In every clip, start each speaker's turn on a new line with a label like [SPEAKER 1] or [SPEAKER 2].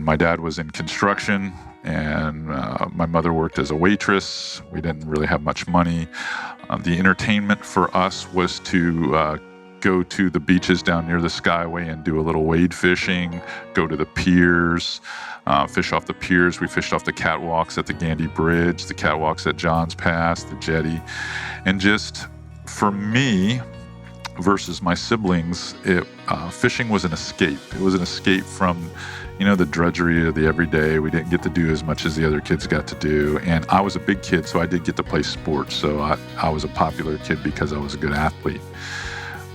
[SPEAKER 1] My dad was in construction, and my mother worked as a waitress. We didn't really have much money. The entertainment for us was to go to the beaches down near the Skyway and do a little wade fishing, go to the piers, fish off the piers. We fished off the catwalks at the Gandy Bridge, the catwalks at John's Pass, the jetty. And just for me versus my siblings, fishing was an escape. It was an escape from the drudgery of the everyday. We didn't get to do as much as the other kids got to do. And I was a big kid, so I did get to play sports. So I was a popular kid because I was a good athlete.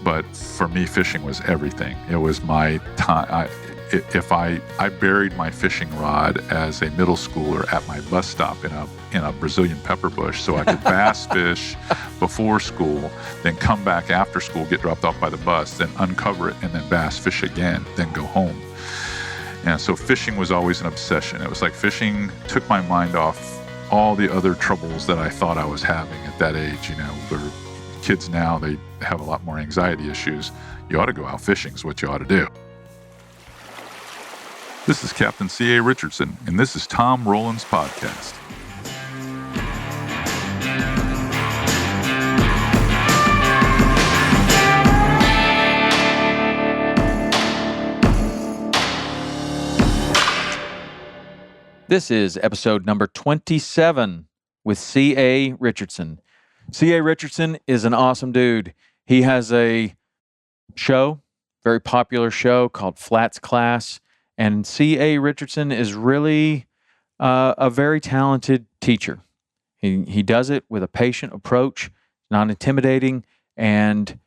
[SPEAKER 1] But for me, fishing was everything. It was my time. I buried my fishing rod as a middle schooler at my bus stop in a Brazilian pepper bush, so I could bass fish before school, then come back after school, get dropped off by the bus, then uncover it, and then bass fish again, then go home. And so fishing was always an obsession. It was like fishing took my mind off all the other troubles that I thought I was having at that age. Where kids now, they have a lot more anxiety issues. You ought to go out fishing is what you ought to do. This is Captain C.A. Richardson, and this is Tom Rowland's podcast.
[SPEAKER 2] This is episode number 27 with C.A. Richardson. C.A. Richardson is an awesome dude. He has a show, very popular show called FlatsClass, and C.A. Richardson is really a very talented teacher. He does it with a patient approach, not intimidating, and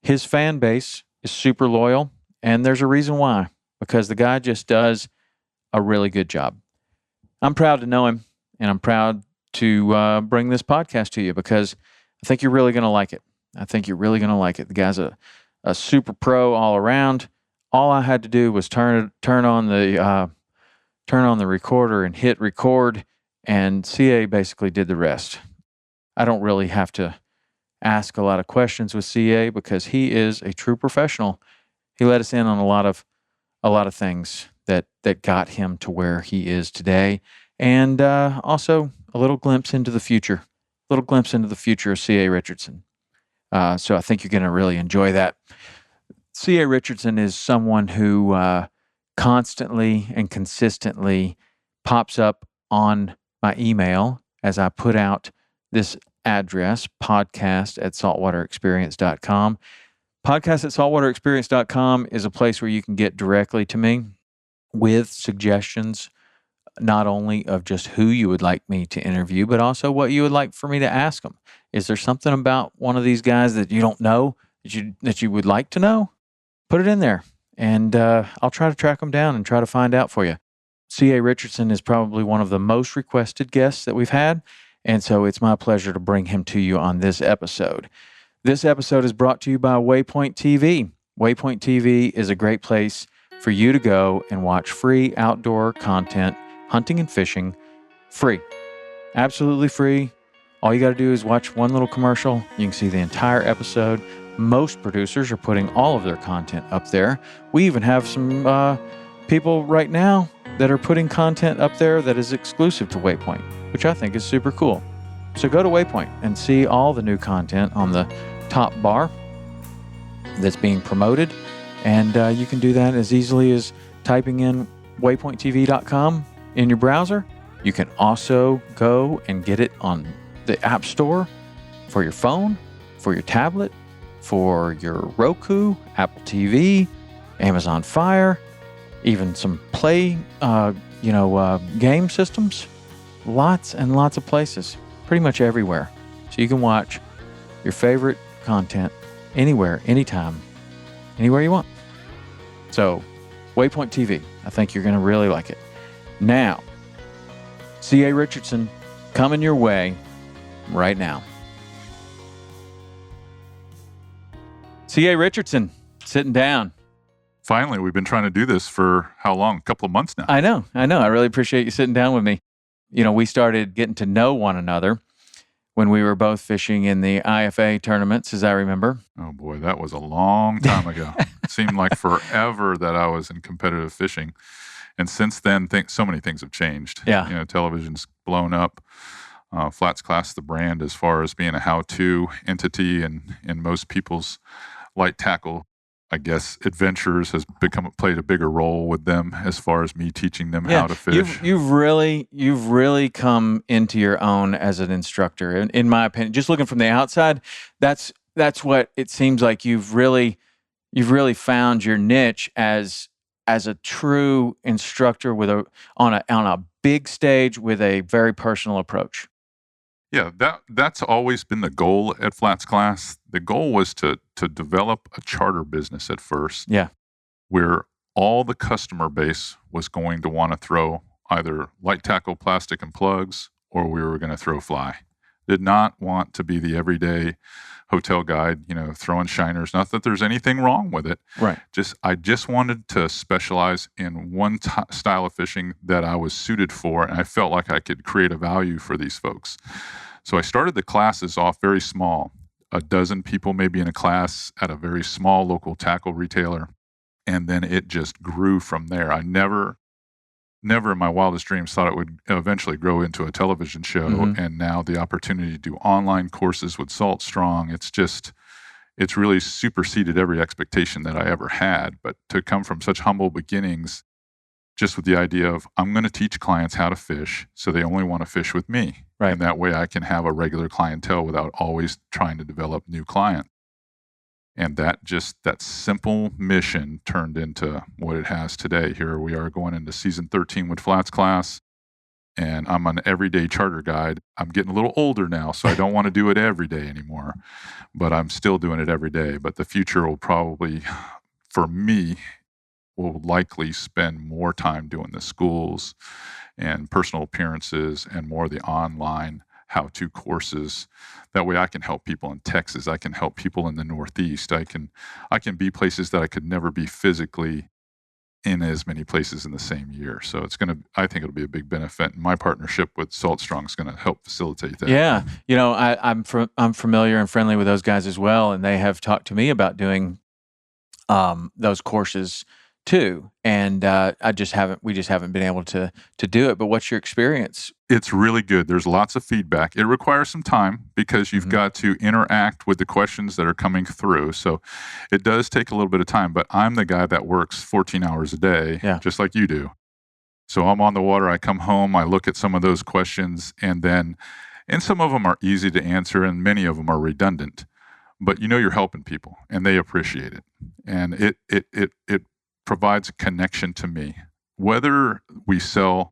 [SPEAKER 2] his fan base is super loyal, and there's a reason why, because the guy just does a really good job. I'm proud to know him, and I'm proud to bring this podcast to you because I think you're really going to like it. The guy's a super pro all around. All I had to do was turn on the recorder and hit record, and CA basically did the rest. I don't really have to ask a lot of questions with CA because he is a true professional. He let us in on a lot of things that got him to where he is today, and also a little glimpse into the future. Of C.A. Richardson. So I think you're going to really enjoy that. C.A. Richardson is someone who constantly and consistently pops up on my email as I put out this address, podcast@saltwaterexperience.com. Podcast@saltwaterexperience.com is a place where you can get directly to me with suggestions, not only of just who you would like me to interview, but also what you would like for me to ask them. Is there something about one of these guys that you don't know that you would like to know? Put it in there, and I'll try to track them down and try to find out for you. C.A. Richardson is probably one of the most requested guests that we've had, and so it's my pleasure to bring him to you on this episode. This episode is brought to you by Waypoint TV. Waypoint TV is a great place for you to go and watch free outdoor content, hunting and fishing, free. Absolutely free. All you got to do is watch one little commercial. You can see the entire episode. Most producers are putting all of their content up there. We even have some people right now that are putting content up there that is exclusive to Waypoint, which I think is super cool. So go to Waypoint and see all the new content on the top bar that's being promoted. And you can do that as easily as typing in waypointtv.com in your browser. You can also go and get it on the App Store for your phone, for your tablet, for your Roku, Apple TV, Amazon Fire, even some Play, game systems. Lots and lots of places, pretty much everywhere. So you can watch your favorite content anywhere, anytime, anywhere you want. So, Waypoint TV, I think you're going to really like it. Now, C.A. Richardson coming your way right now. C.A. Richardson, sitting down.
[SPEAKER 1] Finally, we've been trying to do this for how long? A couple of months now.
[SPEAKER 2] I know. I really appreciate you sitting down with me. We started getting to know one another when we were both fishing in the IFA tournaments, as I remember.
[SPEAKER 1] Oh boy, that was a long time ago. It seemed like forever that I was in competitive fishing. And since then, so many things have changed.
[SPEAKER 2] Yeah.
[SPEAKER 1] Television's blown up. FlatsClass, the brand, as far as being a how-to entity in most people's light tackle, I guess, adventures, has played a bigger role with them as far as me teaching them how to fish.
[SPEAKER 2] You've really come into your own as an instructor, in my opinion. Just looking from the outside, that's what it seems like. You've really found your niche as a true instructor on a big stage with a very personal approach.
[SPEAKER 1] Yeah, that's always been the goal at FlatsClass. The goal was to develop a charter business at first.
[SPEAKER 2] Yeah.
[SPEAKER 1] Where all the customer base was going to want to throw either light tackle, plastic, and plugs, or we were going to throw fly. Did not want to be the everyday hotel guide, throwing shiners. Not that there's anything wrong with it.
[SPEAKER 2] Right.
[SPEAKER 1] I just wanted to specialize in one style of fishing that I was suited for, and I felt like I could create a value for these folks. So I started the classes off very small, a dozen people maybe in a class at a very small local tackle retailer. And then it just grew from there. I never in my wildest dreams thought it would eventually grow into a television show.
[SPEAKER 2] Mm-hmm.
[SPEAKER 1] And now the opportunity to do online courses with Salt Strong, it's really superseded every expectation that I ever had. But to come from such humble beginnings, just with the idea of, I'm going to teach clients how to fish, so they only want to fish with me.
[SPEAKER 2] Right.
[SPEAKER 1] And that way I can have a regular clientele without always trying to develop new clients. And that simple mission turned into what it has today. Here we are going into season 13 with FlatsClass, and I'm an everyday charter guide. I'm getting a little older now, so I don't want to do it every day anymore, but I'm still doing it every day. But the future will probably, for me, will likely spend more time doing the schools and personal appearances and more of the online how-to courses. That way I can help people in Texas. I can help people in the Northeast. I can be places that I could never be physically in as many places in the same year. So I think it'll be a big benefit. And my partnership with Salt Strong is going to help facilitate that.
[SPEAKER 2] Yeah. I'm familiar and friendly with those guys as well. And they have talked to me about doing those courses too. And we just haven't been able to do it. But what's your experience?
[SPEAKER 1] It's really good. There's lots of feedback. It requires some time because you've got to interact with the questions that are coming through. So it does take a little bit of time, but I'm the guy that works 14 hours a day, just like you do. So I'm on the water. I come home. I look at some of those questions, and some of them are easy to answer and many of them are redundant, but you're helping people and they appreciate it. And it provides a connection to me. Whether we sell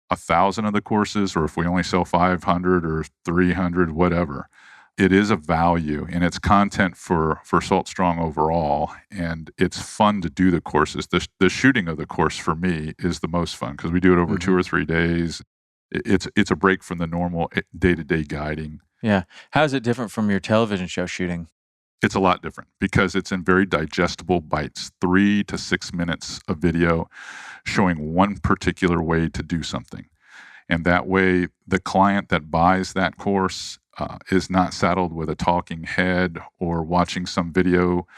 [SPEAKER 1] 1,000 of the courses or if we only sell 500 or 300, whatever, it is a value and it's content for Salt Strong overall. And it's fun to do the courses. The shooting of the course for me is the most fun because we do it over 2 or 3 days. It's a break from the normal day-to-day guiding.
[SPEAKER 2] Yeah. How is it different from your television show shooting?
[SPEAKER 1] It's a lot different because it's in very digestible bites, 3 to 6 minutes of video showing one particular way to do something. And that way, the client that buys that course is not saddled with a talking head or watching some video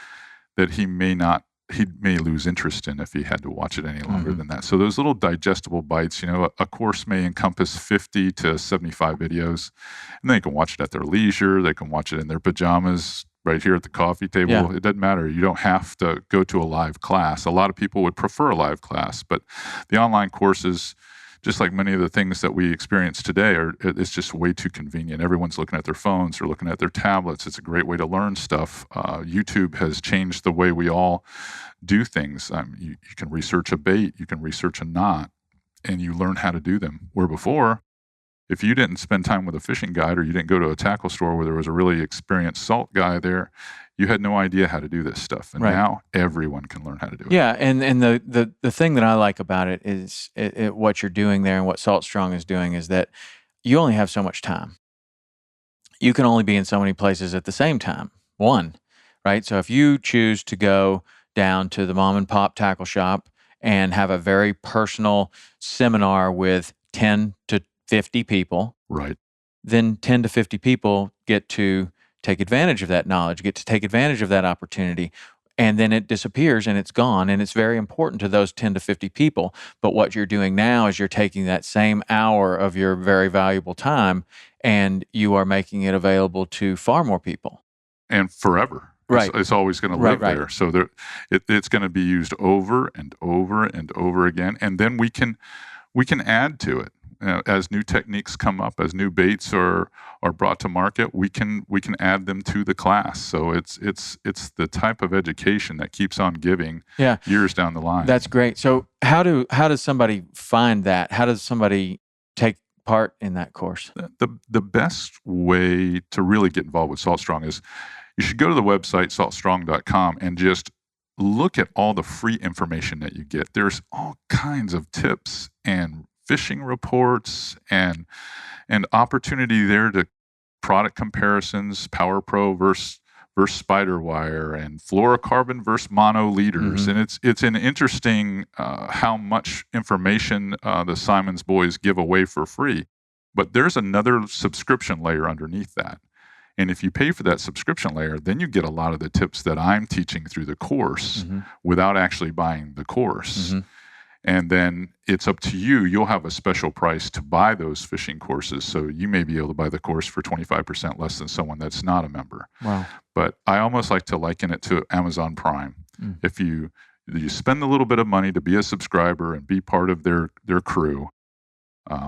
[SPEAKER 1] that he may lose interest in if he had to watch it any longer than that. So those little digestible bites, a course may encompass 50 to 75 videos, and they can watch it at their leisure. They can watch it in their pajamas right here at the coffee table. Yeah. It doesn't matter. You don't have to go to a live class. A lot of people would prefer a live class, but the online courses, just like many of the things that we experience today, it's just way too convenient. Everyone's looking at their phones or looking at their tablets. It's a great way to learn stuff. YouTube has changed the way we all do things. You can research a bait, you can research a knot, and you learn how to do them. Where before, if you didn't spend time with a fishing guide or you didn't go to a tackle store where there was a really experienced salt guy there, you had no idea how to do this stuff. And now everyone can learn how to do it.
[SPEAKER 2] Yeah, and the thing that I like about it is what you're doing there and what Salt Strong is doing is that you only have so much time. You can only be in so many places at the same time, right? So if you choose to go down to the mom and pop tackle shop and have a very personal seminar with 10 to 50 people,
[SPEAKER 1] right?
[SPEAKER 2] Then 10 to 50 people get to take advantage of that knowledge, get to take advantage of that opportunity. and then it disappears and it's gone, and it's very important to those 10 to 50 people. But what you're doing now is you're taking that same hour of your very valuable time and you are making it available to far more people.
[SPEAKER 1] And forever.
[SPEAKER 2] Right.
[SPEAKER 1] It's always going to live there. So it's going to be used over and over and over again. And then we can add to it. As new techniques come up, as new baits are brought to market, we can add them to the class. So it's the type of education that keeps on giving years down the line.
[SPEAKER 2] That's great. So how does somebody find that? How does somebody take part in that course?
[SPEAKER 1] The best way to really get involved with Salt Strong is you should go to the website saltstrong.com and just look at all the free information that you get. There's all kinds of tips and fishing reports and opportunity there to product comparisons, Power Pro versus spider wire, and fluorocarbon versus mono leaders. And it's an interesting how much information the Simons boys give away for free. But there's another subscription layer underneath that. And if you pay for that subscription layer, then you get a lot of the tips that I'm teaching through the course without actually buying the course. And then it's up to you. You'll have a special price to buy those fishing courses. So you may be able to buy the course for 25% less than someone that's not a member.
[SPEAKER 2] Wow.
[SPEAKER 1] But I almost like to liken it to Amazon Prime. If you spend a little bit of money to be a subscriber and be part of their crew,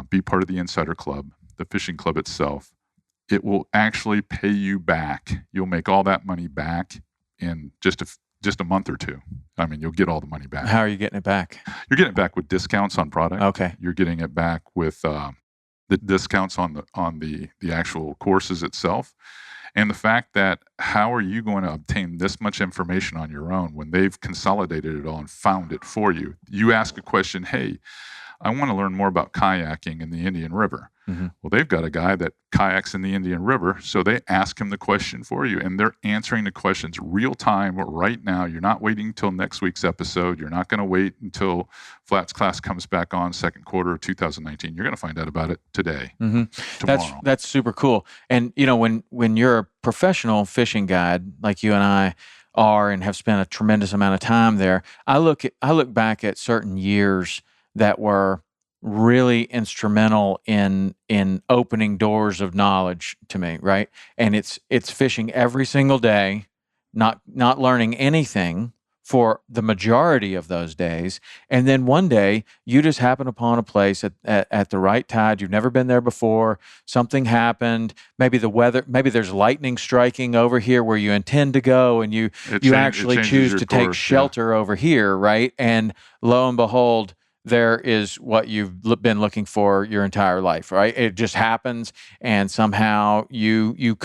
[SPEAKER 1] be part of the Insider Club, the fishing club itself, it will actually pay you back. You'll make all that money back in just a month or two. I mean, you'll get all the money back.
[SPEAKER 2] How are you getting it back?
[SPEAKER 1] You're getting it back with discounts on product.
[SPEAKER 2] Okay.
[SPEAKER 1] You're getting it back with the discounts on the actual courses itself. And the fact that how are you going to obtain this much information on your own when they've consolidated it all and found it for you? You ask a question, hey, I want to learn more about kayaking in the Indian River. Well, they've got a guy that kayaks in the Indian River, so they ask him the question for you, and they're answering the questions real time right now. You're not waiting until next week's episode. You're not going to wait until FlatsClass comes back on second quarter of 2019. You're going to find out about it today, tomorrow. That's
[SPEAKER 2] super cool. And when you're a professional fishing guide like you and I are and have spent a tremendous amount of time there, I look back at certain years that were really instrumental in opening doors of knowledge to me, right? And it's fishing every single day, not learning anything for the majority of those days, and then one day you just happen upon a place at the right tide. You've never been there before. Something happened. Maybe the weather. Maybe there's lightning striking over here where you intend to go, and you actually choose to take shelter over here, right? And lo and behold, there is what you've been looking for your entire life, right? It just happens, and somehow you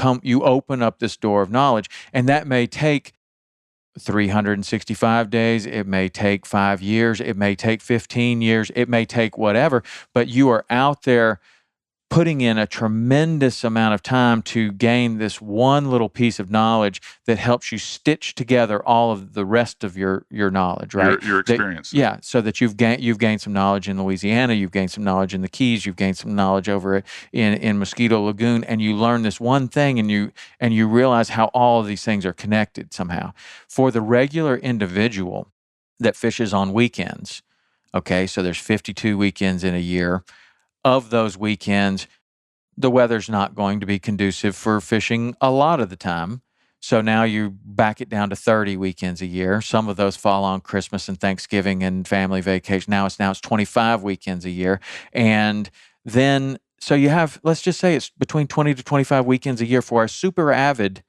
[SPEAKER 2] open up this door of knowledge, and that may take 365 days, it may take 5 years, it may take 15 years, it may take whatever, but you are out there putting in a tremendous amount of time to gain this one little piece of knowledge that helps you stitch together all of the rest of your knowledge, right?
[SPEAKER 1] Your experience.
[SPEAKER 2] So that you've gained some knowledge in Louisiana, you've gained some knowledge in the Keys, you've gained some knowledge over in Mosquito Lagoon, and you learn this one thing, and you realize how all of these things are connected somehow. For the regular individual that fishes on weekends, okay, so there's 52 weekends in a year. Of those weekends, the weather's not going to be conducive for fishing a lot of the time. So now you back it down to 30 weekends a year. Some of those fall on Christmas and Thanksgiving and family vacation. Now it's 25 weekends a year. And then, so you have, let's just say it's between 20 to 25 weekends a year for a super avid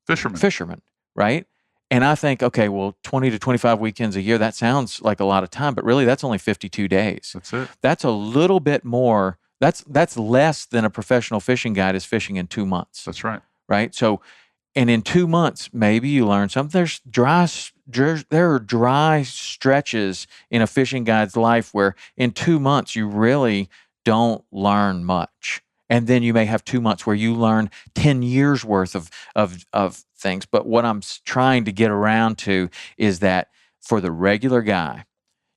[SPEAKER 2] fisherman, right? And I think, okay, well, 20 to 25 weekends a year, that sounds like a lot of time, but really that's only 52 days.
[SPEAKER 1] That's it.
[SPEAKER 2] That's a little bit more. That's less than a professional fishing guide is fishing in 2 months.
[SPEAKER 1] That's right.
[SPEAKER 2] Right? So, and in 2 months, maybe you learn something. There are dry stretches in a fishing guide's life where in 2 months you really don't learn much. And then you may have 2 months where you learn 10 years worth of things. But what I'm trying to get around to is that for the regular guy,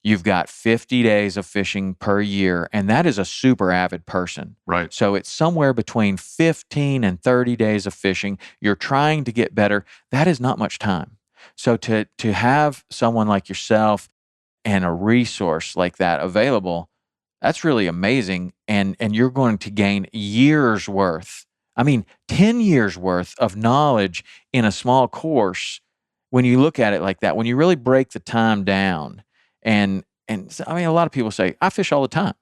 [SPEAKER 2] you've got 50 days of fishing per year, and that is a super avid person.
[SPEAKER 1] Right.
[SPEAKER 2] So it's somewhere between 15 and 30 days of fishing. You're trying to get better. That is not much time. So to have someone like yourself and a resource like that available, that's really amazing, and you're going to gain years worth, I mean, 10 years worth of knowledge in a small course when you look at it like that, when you really break the time down. I mean, a lot of people say, "I fish all the time."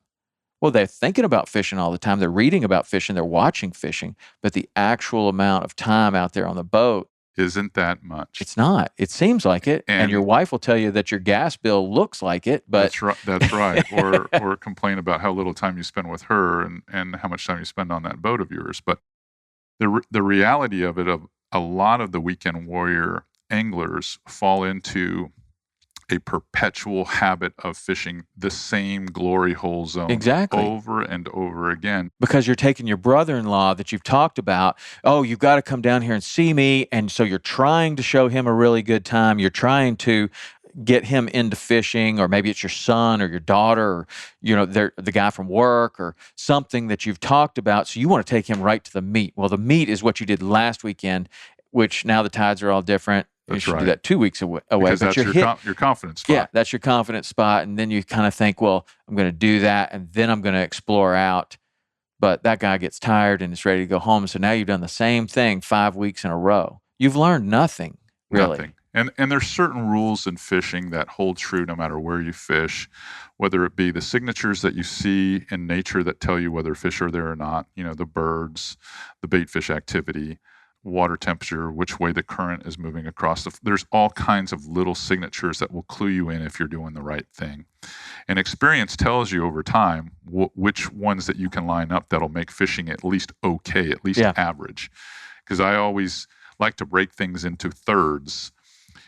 [SPEAKER 2] Well, they're thinking about fishing all the time, they're reading about fishing, they're watching fishing, but the actual amount of time out there on the boat,
[SPEAKER 1] Isn't that much?
[SPEAKER 2] it's not. It seems like it, and your
[SPEAKER 1] And
[SPEAKER 2] wife will tell you that your gas bill looks like it, but
[SPEAKER 1] that's right. That's right. Or complain about how little time you spend with her and how much time you spend on that boat of yours. But the reality of it, of a lot of the weekend warrior anglers fall into a perpetual habit of fishing the same glory hole zone
[SPEAKER 2] exactly.
[SPEAKER 1] over and over again.
[SPEAKER 2] Because you're taking your brother-in-law that you've talked about, "Oh, you've gotta come down here and see me," and so you're trying to show him a really good time, you're trying to get him into fishing, or maybe it's your son or your daughter, or, they're the guy from work or something that you've talked about, so you wanna take him right to the meat. Well, the meat is what you did last weekend, which now the tides are all different. You
[SPEAKER 1] That's
[SPEAKER 2] should do
[SPEAKER 1] right.
[SPEAKER 2] that 2 weeks away,
[SPEAKER 1] Because
[SPEAKER 2] but
[SPEAKER 1] that's your confidence
[SPEAKER 2] yeah,
[SPEAKER 1] spot.
[SPEAKER 2] that's your confident spot, and then you kinda think, "Well, I'm gonna do that, and then I'm gonna explore out." But that guy gets tired and is ready to go home, so now you've done the same thing 5 weeks in a row. You've learned nothing, really.
[SPEAKER 1] Nothing. And there's certain rules in fishing that hold true no matter where you fish, whether it be the signatures that you see in nature that tell you whether fish are there or not, the birds, the bait fish activity, water temperature, which way the current is moving across there's all kinds of little signatures that will clue you in if you're doing the right thing. And experience tells you over time which ones that you can line up that'll make fishing at least okay, at least
[SPEAKER 2] Yeah.
[SPEAKER 1] average. Because I always like to break things into thirds.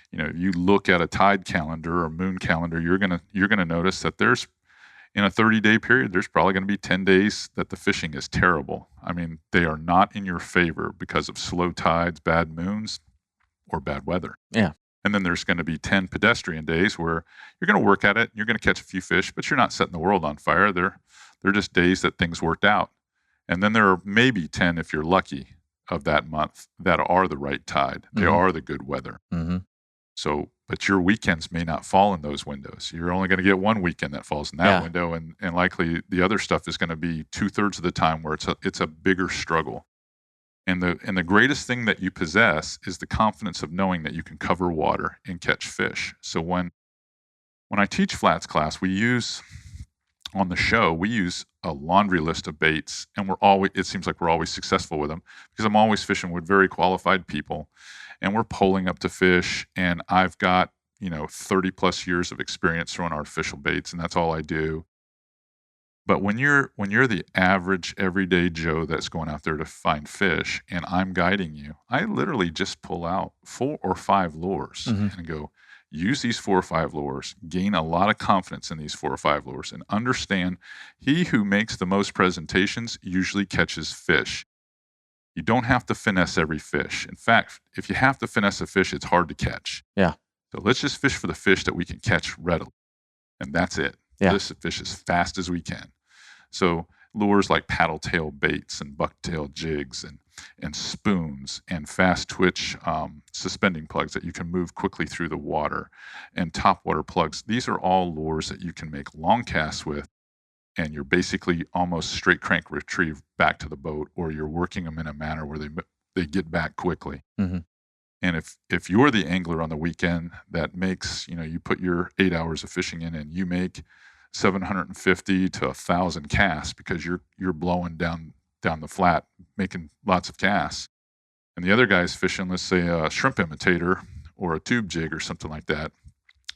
[SPEAKER 1] You look at a tide calendar or moon calendar, you're gonna notice that there's in a 30-day period, there's probably going to be 10 days that the fishing is terrible. I mean, they are not in your favor because of slow tides, bad moons, or bad weather.
[SPEAKER 2] Yeah.
[SPEAKER 1] And then there's going to be 10 pedestrian days where you're going to work at it, you're going to catch a few fish, but you're not setting the world on fire. They're just days that things worked out. And then there are maybe 10, if you're lucky, of that month that are the right tide. They
[SPEAKER 2] Mhm.
[SPEAKER 1] are the good weather.
[SPEAKER 2] Mhm.
[SPEAKER 1] So, but your weekends may not fall in those windows. You're only going to get one weekend that falls in that
[SPEAKER 2] Yeah.
[SPEAKER 1] window, and likely the other stuff is going to be 2/3 of the time where it's a bigger struggle. And the greatest thing that you possess is the confidence of knowing that you can cover water and catch fish. So when I teach flats class, we use a laundry list of baits, and it seems like we're always successful with them because I'm always fishing with very qualified people, and we're pulling up to fish, and I've got 30 plus years of experience throwing artificial baits, and that's all I do. But when you're the average everyday Joe that's going out there to find fish, and I'm guiding you, I literally just pull out 4 or 5 lures
[SPEAKER 2] Mhm.
[SPEAKER 1] and go, use these 4 or 5 lures, gain a lot of confidence in these 4 or 5 lures, and understand he who makes the most presentations usually catches fish. You don't have to finesse every fish. In fact, if you have to finesse a fish, it's hard to catch.
[SPEAKER 2] Yeah.
[SPEAKER 1] So let's just fish for the fish that we can catch readily, and that's it.
[SPEAKER 2] Yeah.
[SPEAKER 1] Let's fish as fast as we can. So lures like paddle tail baits and bucktail jigs and spoons and fast twitch suspending plugs that you can move quickly through the water and topwater plugs. These are all lures that you can make long casts with, and you're basically almost straight crank retrieve back to the boat, or you're working them in a manner where they get back quickly.
[SPEAKER 2] Mhm.
[SPEAKER 1] And if you're the angler on the weekend that makes, you put your 8 hours of fishing in and you make 750 to 1,000 casts because you're blowing down the flat, making lots of casts, and the other guy's fishing, let's say, a shrimp imitator or a tube jig or something like that,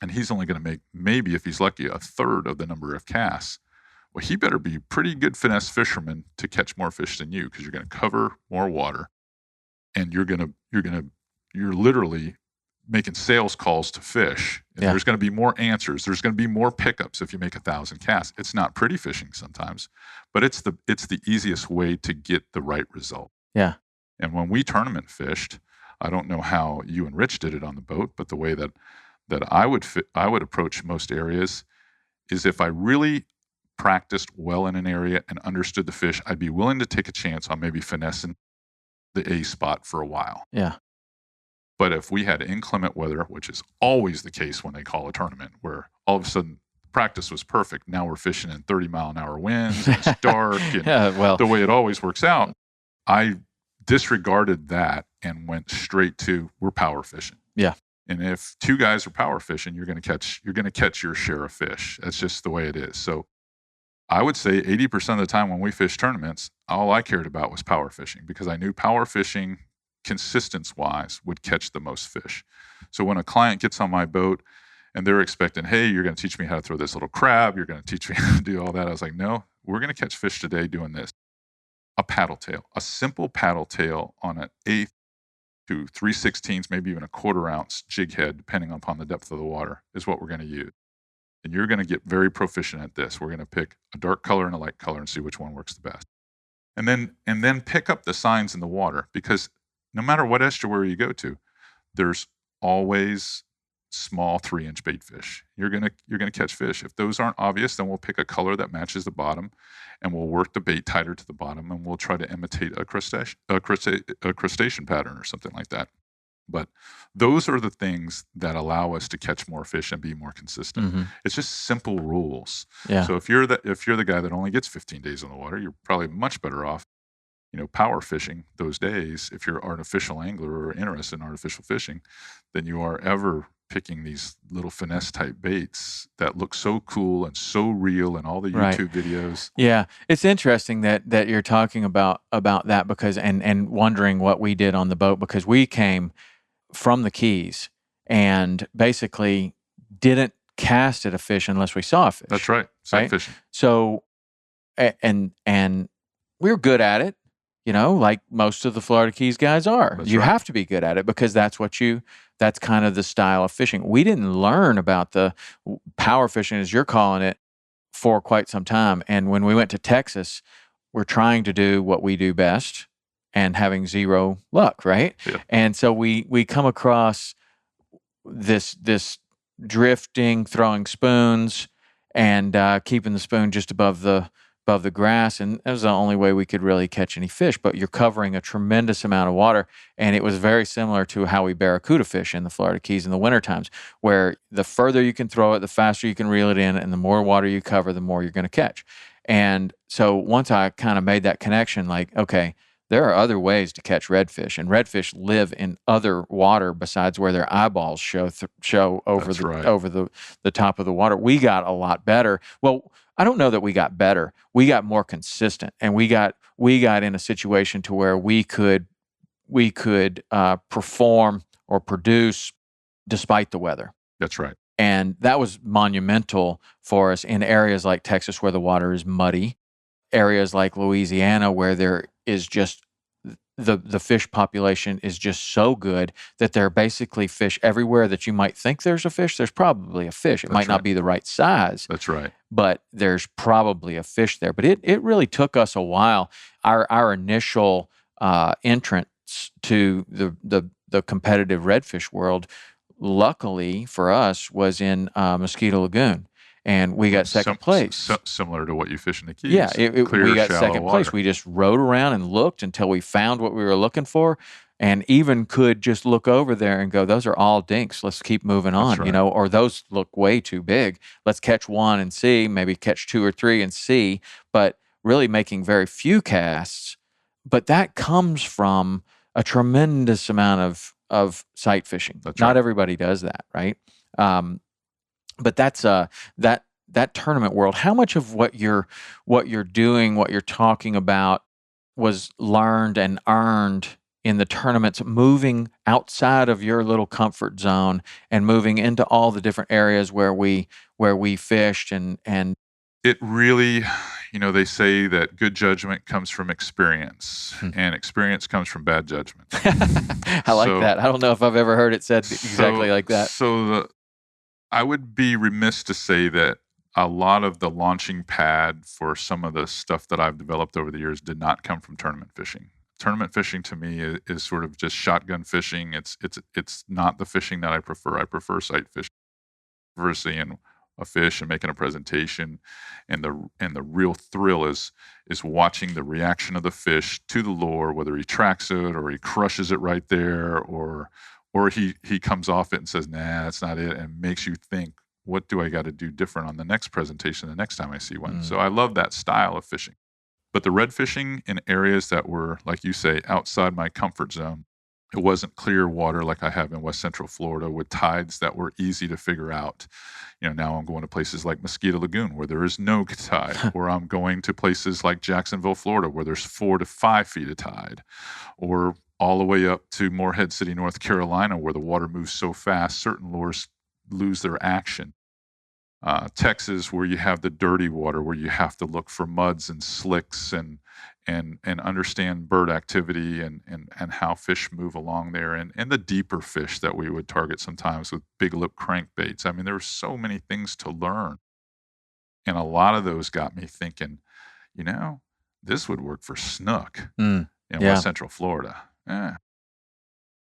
[SPEAKER 1] and he's only going to make, maybe if he's lucky, a third of the number of casts. Well, he better be a pretty good finesse fisherman to catch more fish than you, because you're going to cover more water, and you're literally making sales calls to fish, and
[SPEAKER 2] Yeah.
[SPEAKER 1] there's going to be more answers. There's going to be more pickups if you make 1,000 casts. It's not pretty fishing sometimes, but it's the easiest way to get the right result.
[SPEAKER 2] Yeah.
[SPEAKER 1] And when we tournament fished, I don't know how you and Rich did it on the boat, but the way that I would approach most areas is, if I really practiced well in an area and understood the fish, I'd be willing to take a chance on maybe finessing the A spot for a while.
[SPEAKER 2] Yeah.
[SPEAKER 1] But if we had inclement weather, which is always the case when they call a tournament, where all of a sudden practice was perfect, now we're fishing in 30-mile-an-hour winds, and it's dark, and
[SPEAKER 2] well,
[SPEAKER 1] the way it always works out, I disregarded that and went straight to, we're power fishing.
[SPEAKER 2] Yeah.
[SPEAKER 1] And if two guys are power fishing, you're going to catch your share of fish. That's just the way it is. So I would say 80% of the time when we fish tournaments, all I cared about was power fishing, because I knew power fishing, consistence-wise, would catch the most fish. So when a client gets on my boat and they're expecting, hey, you're going to teach me how to throw this little crab, you're going to teach me how to do all that, I was like, no, we're going to catch fish today doing this. A paddle tail, a simple paddle tail on an 1/8 to 3/16, maybe even a 1/4 ounce jig head, depending upon the depth of the water, is what we're going to use. And you're going to get very proficient at this. We're going to pick a dark color and a light color and see which one works the best. And then pick up the signs in the water, because no matter what estuary you go to, there's always small 3-inch bait fish. You're gonna catch fish. If those aren't obvious, then we'll pick a color that matches the bottom, and we'll work the bait tighter to the bottom, and we'll try to imitate a crustacean pattern or something like that. But those are the things that allow us to catch more fish and be more consistent.
[SPEAKER 2] Mm-hmm.
[SPEAKER 1] It's just simple rules.
[SPEAKER 2] Yeah.
[SPEAKER 1] So if you're the guy that only gets 15 days on the water, you're probably much better off, power fishing those days, if you're an artificial angler or interested in artificial fishing, than you are ever picking these little finesse type baits that look so cool and so real in all the YouTube videos.
[SPEAKER 2] Yeah, it's interesting that you're talking about that, because and wondering what we did on the boat, because we came from the Keys and basically didn't cast at a fish unless we saw a fish.
[SPEAKER 1] That's right, sight fishing.
[SPEAKER 2] So and we were good at it, like most of the Florida Keys guys are.
[SPEAKER 1] That's
[SPEAKER 2] you
[SPEAKER 1] right.
[SPEAKER 2] have to be good at it, because that's kind of the style of fishing. We didn't learn about the power fishing, as you're calling it, for quite some time. And when we went to Texas, we're trying to do what we do best and having zero luck, right?
[SPEAKER 1] Yeah.
[SPEAKER 2] And so we come across this drifting, throwing spoons, and keeping the spoon just above the grass, and that was the only way we could really catch any fish. But you're covering a tremendous amount of water, and it was very similar to how we barracuda fish in the Florida Keys in the winter times, where the further you can throw it, the faster you can reel it in, and the more water you cover, the more you're going to catch. And so once I kind of made that connection, like, okay, there are other ways to catch redfish, and redfish live in other water besides where their eyeballs show over the top of the water. We got a lot better. Well, I don't know that we got better. We got more consistent, and we got in a situation to where we could perform or produce despite the weather.
[SPEAKER 1] That's right.
[SPEAKER 2] And that was monumental for us in areas like Texas, where the water is muddy, areas like Louisiana, where there is just the fish population is just so good that there are basically fish everywhere that you might think there's a fish. There's probably a fish. It might not be the right size.
[SPEAKER 1] That's right.
[SPEAKER 2] But there's probably a fish there. But it really took us a while. Our initial entrance to the competitive redfish world, luckily for us, was in Mosquito Lagoon. And we got second place.
[SPEAKER 1] Similar to what you fish in the Keys.
[SPEAKER 2] Yeah, we got second
[SPEAKER 1] water.
[SPEAKER 2] place. We just rode around and looked until we found what we were looking for, and even could just look over there and go, those are all dinks. Let's keep moving on,
[SPEAKER 1] right.
[SPEAKER 2] Or those look way too big. Let's catch one and see, maybe catch 2 or 3 and see, but really making very few casts. But that comes from a tremendous amount of sight fishing.
[SPEAKER 1] That's
[SPEAKER 2] Not
[SPEAKER 1] right.
[SPEAKER 2] everybody does that, right? But that's that tournament world. How much of what you're doing, what you're talking about, was learned and earned in the tournaments, moving outside of your little comfort zone and moving into all the different areas where we fished and
[SPEAKER 1] it really, they say that good judgment comes from experience, and experience comes from bad judgment.
[SPEAKER 2] I like that. I don't know if I've ever heard it said exactly like that.
[SPEAKER 1] So I would be remiss to say that a lot of the launching pad for some of the stuff that I've developed over the years did not come from tournament fishing. Tournament fishing to me is sort of just shotgun fishing. It's not the fishing that I prefer. I prefer sight fishing. Versus seeing a fish and making a presentation, and the real thrill is watching the reaction of the fish to the lure, whether he tracks it or he crushes it right there, or or he comes off it and says, "Nah, that's not it," and makes you think, "What do I got to do different on the next presentation the next time I see one?" So I love that style of fishing. But the red fishing in areas that were, like you say, outside my comfort zone, it wasn't clear water like I have in West Central Florida with tides that were easy to figure out. Now I'm going to places like Mosquito Lagoon where there is no tide, or I'm going to places like Jacksonville, Florida, where there's 4 to 5 feet of tide, or all the way up to Morehead City, North Carolina, where the water moves so fast, certain lures lose their action. Texas, where you have the dirty water, where you have to look for muds and slicks and understand bird activity and how fish move along there, and the deeper fish that we would target sometimes with big lip crankbaits. I mean, there were so many things to learn, and a lot of those got me thinking, you know, this would work for snook in
[SPEAKER 2] Yeah.
[SPEAKER 1] West Central Florida.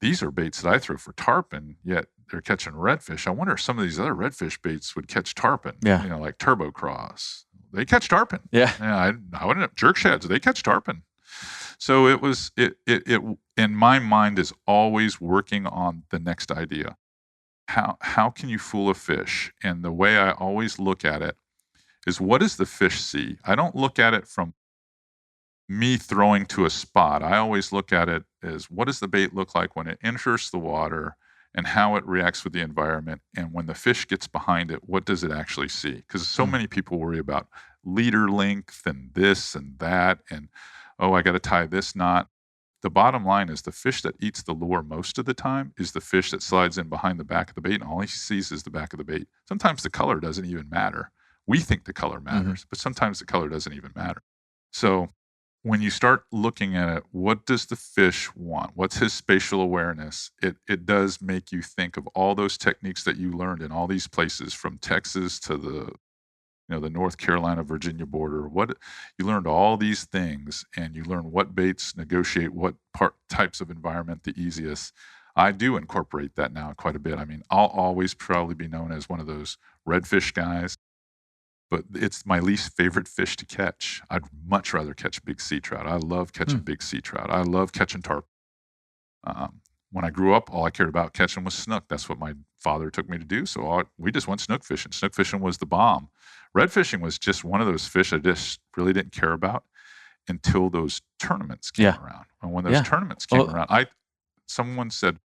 [SPEAKER 1] These are baits that I throw for tarpon, yet they're catching redfish. I wonder if some of these other redfish baits would catch tarpon.
[SPEAKER 2] Yeah.
[SPEAKER 1] Like turbo cross. They catch tarpon.
[SPEAKER 2] Yeah.
[SPEAKER 1] I wouldn't have jerk shads. They catch tarpon. So it in my mind is always working on the next idea. How can you fool a fish? And the way I always look at it is, what does the fish see? I don't look at it from me throwing to a spot. I always look at it as, what does the bait look like when it enters the water and how it reacts with the environment? And when the fish gets behind it, what does it actually see? Because so many people worry about leader length and this and that. And, oh, I got to tie this knot. The bottom line is the fish that eats the lure most of the time is the fish that slides in behind the back of the bait, and all he sees is the back of the bait. Sometimes the color doesn't even matter. We think the color matters, but sometimes the color doesn't even matter. So when you start looking at it, what does the fish want? What's his spatial awareness? It does make you think of all those techniques that you learned in all these places, from Texas to the North Carolina, Virginia border. What you learned all these things, and you learn what baits negotiate what types of environment the easiest. I do incorporate that now quite a bit. I mean, I'll always probably be known as one of those redfish guys, but it's my least favorite fish to catch. I'd much rather catch big sea trout. I love catching big sea trout. I love catching tarpon. When I grew up, all I cared about catching was snook. That's what my father took me to do. So we just went snook fishing. Snook fishing was the bomb. Red fishing was just one of those fish I just really didn't care about until those tournaments came around. And when those tournaments came around, someone said,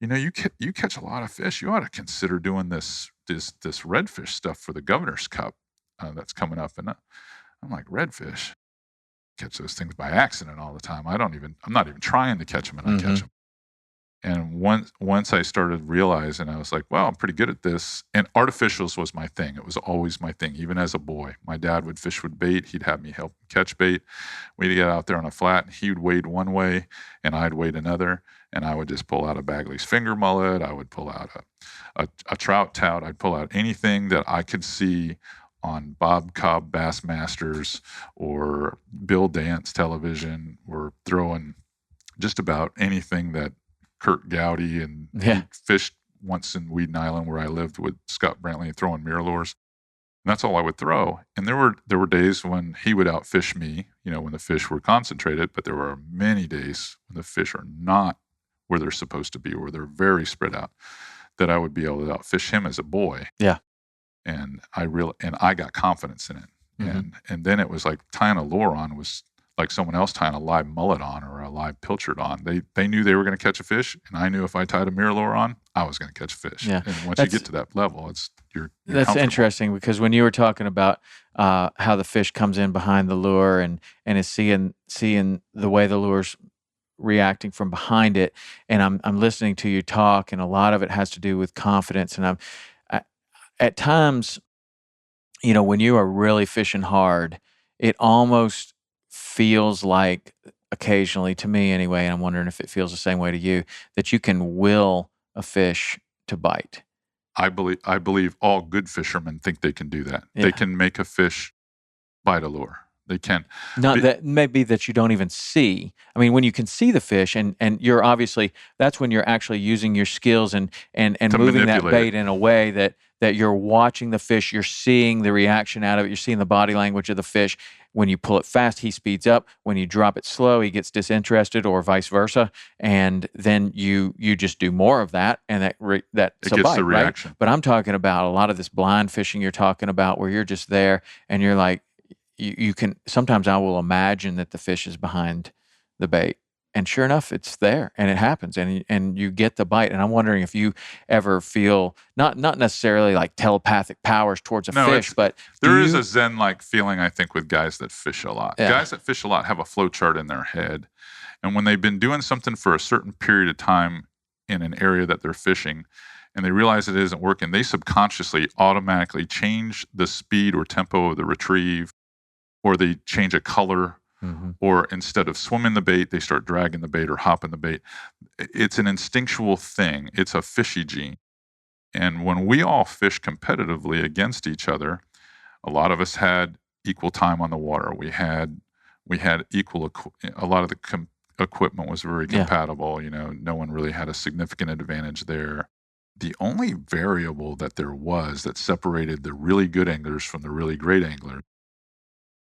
[SPEAKER 1] you catch a lot of fish. You ought to consider doing this redfish stuff for the Governor's Cup that's coming up. And I'm like, redfish? Catch those things by accident all the time. I'm not even trying to catch them, and I catch them. And once I started realizing, I was like, well, I'm pretty good at this. And artificials was my thing. It was always my thing, even as a boy. My dad would fish with bait. He'd have me help him catch bait. We'd get out there on a flat, and he would wade one way, and I'd wade another. And I would just pull out a Bagley's finger mullet. I would pull out a trout tout. I'd pull out anything that I could see on Bob Cobb Bassmasters or Bill Dance television, or throwing just about anything that Kurt Gowdy and he fished once in Weeden Island, where I lived with Scott Brantley, throwing mirror lures. And that's all I would throw. And there were days when he would outfish me, when the fish were concentrated, but there were many days when the fish are not where they're supposed to be, or they're very spread out, that I would be able to outfish him as a boy.
[SPEAKER 2] Yeah.
[SPEAKER 1] And I got confidence in it. And then it was like tying a lure on was like someone else tying a live mullet on or a live pilchard on. They knew they were going to catch a fish, and I knew if I tied a mirror lure on, I was going to catch a fish.
[SPEAKER 2] Yeah.
[SPEAKER 1] And once you get to that level, you're
[SPEAKER 2] that's interesting, because when you were talking about how the fish comes in behind the lure and is seeing the way the lure's reacting from behind it, and I'm listening to you talk, and a lot of it has to do with confidence. And at times, when you are really fishing hard, it almost feels like, occasionally to me anyway, and I'm wondering if it feels the same way to you, that you can will a fish to bite.
[SPEAKER 1] I believe all good fishermen think they can do that. Yeah. They can make a fish bite a lure. They can.
[SPEAKER 2] Not
[SPEAKER 1] Be-
[SPEAKER 2] that maybe that you don't even see. I mean, when you can see the fish and you're obviously, that's when you're actually using your skills and
[SPEAKER 1] To
[SPEAKER 2] moving that
[SPEAKER 1] manipulate
[SPEAKER 2] bait
[SPEAKER 1] it.
[SPEAKER 2] in a way that you're watching the fish, you're seeing the reaction out of it, you're seeing the body language of the fish. When you pull it fast, he speeds up. When you drop it slow, he gets disinterested, or vice versa. And then you just do more of that, and that's
[SPEAKER 1] It
[SPEAKER 2] a
[SPEAKER 1] gets
[SPEAKER 2] bite,
[SPEAKER 1] the
[SPEAKER 2] right?
[SPEAKER 1] reaction.
[SPEAKER 2] But I'm talking about a lot of this blind fishing you're talking about, where you're just there and you're like, you can, sometimes I will imagine that the fish is behind the bait, and sure enough, it's there, and it happens, and you get the bite. And I'm wondering if you ever feel not necessarily like telepathic powers towards a
[SPEAKER 1] No,
[SPEAKER 2] fish, but
[SPEAKER 1] there is a Zen-like feeling, I think, with guys that fish a lot.
[SPEAKER 2] Yeah.
[SPEAKER 1] Guys that fish a lot have a flow chart in their head, and when they've been doing something for a certain period of time in an area that they're fishing, and they realize it isn't working, they subconsciously automatically change the speed or tempo of the retrieve, or they change a color, or instead of swimming the bait, they start dragging the bait or hopping the bait. It's an instinctual thing. It's a fishy gene. And when we all fish competitively against each other, a lot of us had equal time on the water. We had equal. A lot of the equipment was very compatible. You know, no one really had a significant advantage there. The only variable that there was that separated the really good anglers from the really great anglers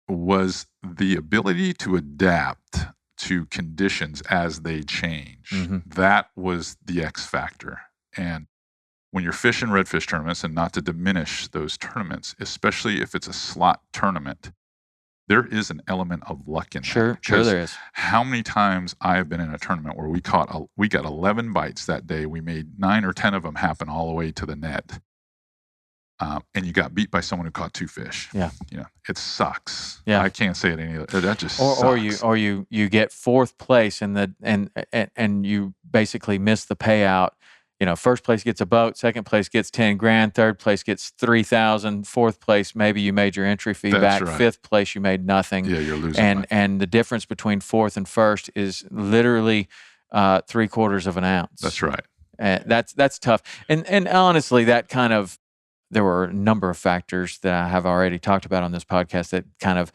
[SPEAKER 1] was the ability to adapt to conditions as they change. That was the X factor. And when you're fishing redfish tournaments, and not to diminish those tournaments, especially if it's a slot tournament, there is an element of luck in that.
[SPEAKER 2] Sure there is.
[SPEAKER 1] How many times I have been in a tournament where we got 11 bites that day. We made 9 or 10 of them happen all the way to the net. And you got beat by someone who caught 2 fish.
[SPEAKER 2] Yeah.
[SPEAKER 1] You know, it sucks.
[SPEAKER 2] Yeah.
[SPEAKER 1] I can't say it any other. That just sucks.
[SPEAKER 2] Or you get 4th place and you basically miss the payout. You know, 1st place gets a boat, 2nd place gets 10 grand, 3rd place gets 3,000, 4th place maybe you made your entry fee back,
[SPEAKER 1] right.
[SPEAKER 2] 5th place you made nothing.
[SPEAKER 1] Yeah, you're losing money.
[SPEAKER 2] And the difference between 4th and 1st is literally 3/4 of an ounce.
[SPEAKER 1] That's right.
[SPEAKER 2] That's tough. And honestly, that kind of, there were a number of factors that I have already talked about on this podcast that kind of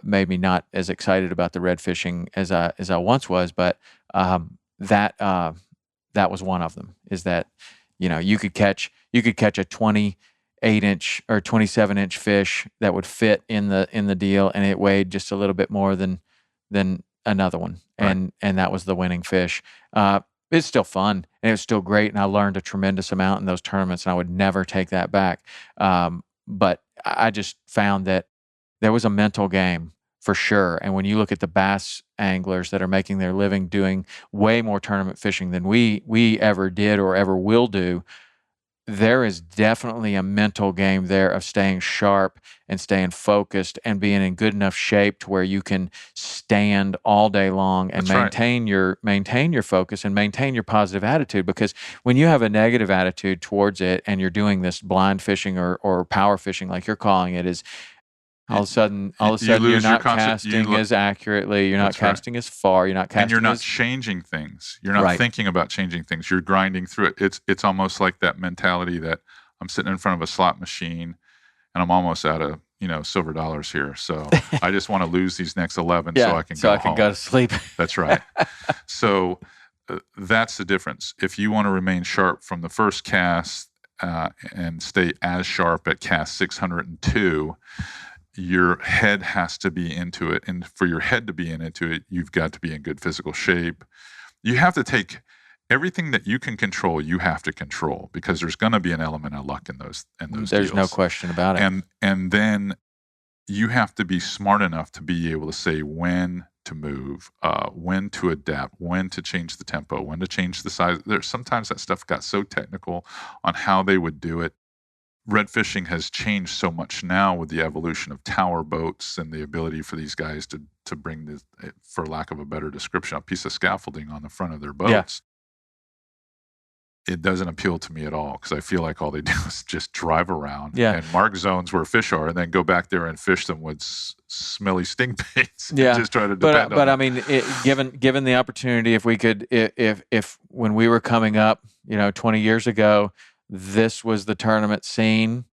[SPEAKER 2] made me not as excited about the red fishing as I once was. But that was one of them. Is that, you know, you could catch a 28-inch or 27-inch fish that would fit in the deal, and it weighed just a little bit more than another one,
[SPEAKER 1] Right.
[SPEAKER 2] and that was the winning fish. It's still fun, and it was still great, and I learned a tremendous amount in those tournaments, and I would never take that back. But I just found that there was a mental game for sure. And when you look at the bass anglers that are making their living doing way more tournament fishing than we ever did or ever will do, there is definitely a mental game there of staying sharp and staying focused and being in good enough shape to where you can stand all day long and
[SPEAKER 1] That's right.
[SPEAKER 2] maintain your focus and maintain your positive attitude. Because when you have a negative attitude towards it and you're doing this blind fishing or power fishing, like you're calling it, is all of a sudden you're
[SPEAKER 1] lose your
[SPEAKER 2] not casting as accurately, you're not
[SPEAKER 1] That's right.
[SPEAKER 2] casting as far, you're not casting
[SPEAKER 1] And you're not
[SPEAKER 2] as
[SPEAKER 1] changing things. You're not
[SPEAKER 2] Right.
[SPEAKER 1] thinking about changing things. You're grinding through it. It's almost like that mentality that I'm sitting in front of a slot machine and I'm almost out of, silver dollars here. So I just want to lose these next 11 so I can go home.
[SPEAKER 2] go to sleep.
[SPEAKER 1] That's right. So that's the difference. If you want to remain sharp from the first cast and stay as sharp at cast 602, your head has to be into it. And for your head to be into it, you've got to be in good physical shape. You have to take everything that you can control, you have to control, because there's going to be an element of luck in those
[SPEAKER 2] There's
[SPEAKER 1] deals.
[SPEAKER 2] no question about it.
[SPEAKER 1] And then you have to be smart enough to be able to say when to move, when to adapt, when to change the tempo, when to change the size. Sometimes that stuff got so technical on how they would do it. Red fishing has changed so much now with the evolution of tower boats and the ability for these guys to bring this, for lack of a better description, a piece of scaffolding on the front of their boats. Yeah. It doesn't appeal to me at all, because I feel like all they do is just drive around and mark zones where fish are, and then go back there and fish them with smelly sting baits. And just try to depend on
[SPEAKER 2] But
[SPEAKER 1] them.
[SPEAKER 2] I mean, given the opportunity, if we could, if when we were coming up, 20 years ago, this was the tournament scene,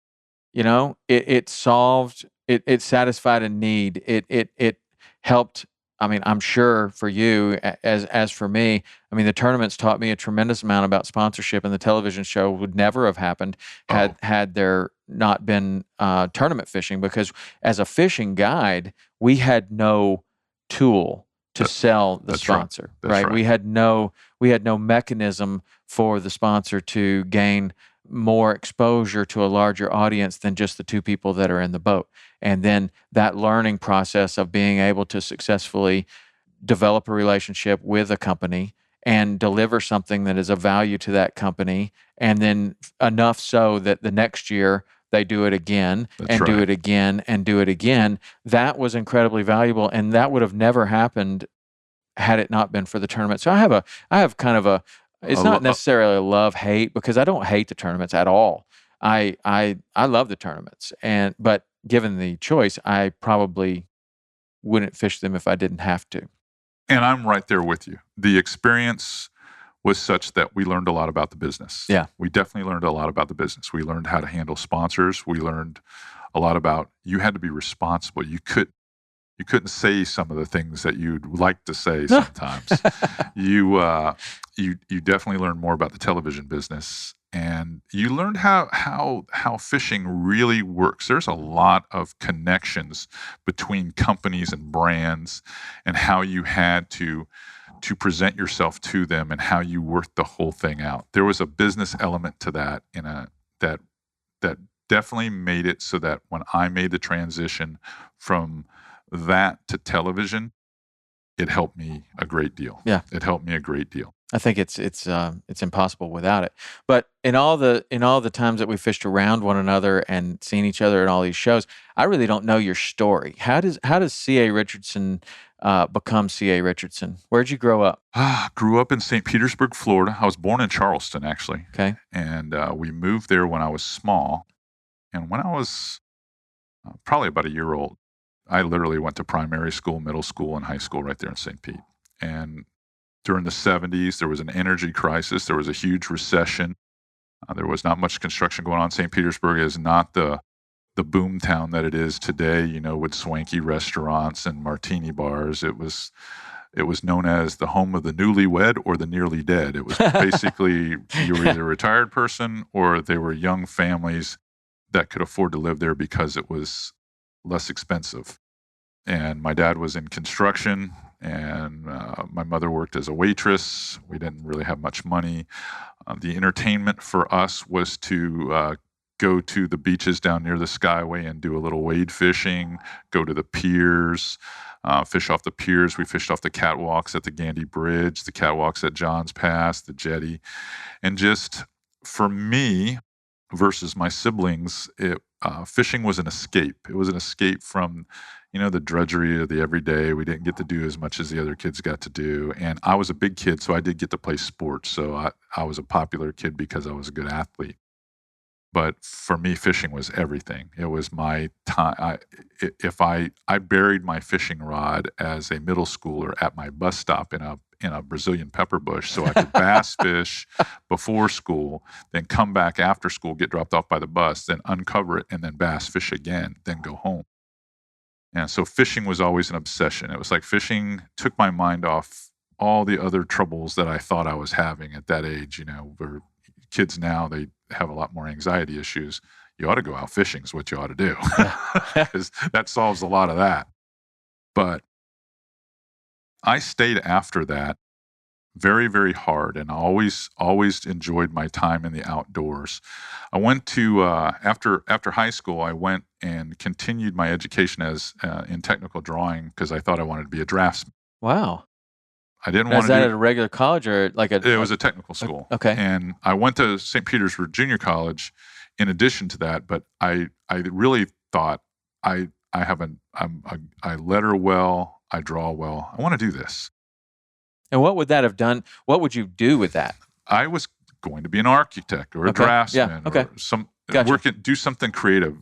[SPEAKER 2] it solved it satisfied a need. It helped. I mean, I'm sure for you as for me, I mean, the tournaments taught me a tremendous amount about sponsorship, and the television show would never have happened
[SPEAKER 1] Oh,
[SPEAKER 2] had there not been tournament fishing. Because as a fishing guide, we had no tool to
[SPEAKER 1] that,
[SPEAKER 2] sell the
[SPEAKER 1] that's right.
[SPEAKER 2] sponsor,
[SPEAKER 1] That's
[SPEAKER 2] right?
[SPEAKER 1] right.
[SPEAKER 2] We had no mechanism for the sponsor to gain more exposure to a larger audience than just the two people that are in the boat. And then that learning process of being able to successfully develop a relationship with a company and deliver something that is of value to that company, and then enough so that the next year they do it again
[SPEAKER 1] That's
[SPEAKER 2] and do
[SPEAKER 1] right.
[SPEAKER 2] it again and do it again. That was incredibly valuable, and that would have never happened had it not been for the tournament. So I have kind of a,
[SPEAKER 1] A
[SPEAKER 2] it's not
[SPEAKER 1] lo- uh,
[SPEAKER 2] necessarily a love hate, because I don't hate the tournaments at all. I love the tournaments, but given the choice, I probably wouldn't fish them if I didn't have to.
[SPEAKER 1] and I'm right there with you. The experience was such that we learned a lot about the business.
[SPEAKER 2] Yeah.
[SPEAKER 1] We definitely learned a lot about the business. We learned how to handle sponsors. We learned a lot about you had to be responsible. You couldn't say some of the things that you'd like to say sometimes. You definitely learned more about the television business, and you learned how fishing really works. There's a lot of connections between companies and brands, and how you had to present yourself to them, and how you worked the whole thing out. There was a business element to that that that definitely made it so that when I made the transition from that to television, it helped me a great deal.
[SPEAKER 2] Yeah.
[SPEAKER 1] It helped me a great deal.
[SPEAKER 2] I think it's impossible without it. But in all the times that we fished around one another and seen each other in all these shows, I really don't know your story. How does C.A. Richardson become C.A. Richardson? Where'd you grow up?
[SPEAKER 1] Grew up in St. Petersburg, Florida. I was born in Charleston, actually.
[SPEAKER 2] Okay.
[SPEAKER 1] And we moved there when I was small. And when I was probably about a year old, I literally went to primary school, middle school, and high school right there in St. Pete. And during the 70s, there was an energy crisis. There was a huge recession. There was not much construction going on. St. Petersburg is not the boom town that it is today, with swanky restaurants and martini bars. It was known as the home of the newlywed or the nearly dead. It was basically you were either a retired person or they were young families that could afford to live there because it was less expensive. And my dad was in construction, and my mother worked as a waitress. We didn't really have much money. The entertainment for us was to go to the beaches down near the Skyway and do a little wade fishing, go to the piers, fish off the piers. We fished off the catwalks at the Gandy Bridge, the catwalks at Johns Pass, the jetty. And just for me versus my siblings, fishing was an escape. It was an escape from the drudgery of the everyday. We didn't get to do as much as the other kids got to do. And I was a big kid, so I did get to play sports. So I was a popular kid because I was a good athlete. But for me, fishing was everything. It was my time. If I buried my fishing rod as a middle schooler at my bus stop in a Brazilian pepper bush, so I could bass fish before school, then come back after school, get dropped off by the bus, then uncover it, and then bass fish again, then go home. And so fishing was always an obsession. It was like fishing took my mind off all the other troubles that I thought I was having at that age. Where kids now, they have a lot more anxiety issues. You ought to go out fishing is what you ought to do, because that solves a lot of that. But I stayed after that very, very hard, and I always enjoyed my time in the outdoors. I went to after high school. I went and continued my education as in technical drawing because I thought I wanted to be a draftsman.
[SPEAKER 2] Wow.
[SPEAKER 1] I didn't
[SPEAKER 2] Now,
[SPEAKER 1] want
[SPEAKER 2] is
[SPEAKER 1] to
[SPEAKER 2] that
[SPEAKER 1] do.
[SPEAKER 2] at a regular college or like a?
[SPEAKER 1] It was a technical school.
[SPEAKER 2] Okay.
[SPEAKER 1] And I went to St. Petersburg Junior College in addition to that, but I really thought I letter well, I draw well. I want to do this.
[SPEAKER 2] And what would that have done? What would you do with that?
[SPEAKER 1] I was going to be an architect or a
[SPEAKER 2] Okay. Yeah.
[SPEAKER 1] draftsman
[SPEAKER 2] Okay.
[SPEAKER 1] or
[SPEAKER 2] Gotcha.
[SPEAKER 1] do something creative,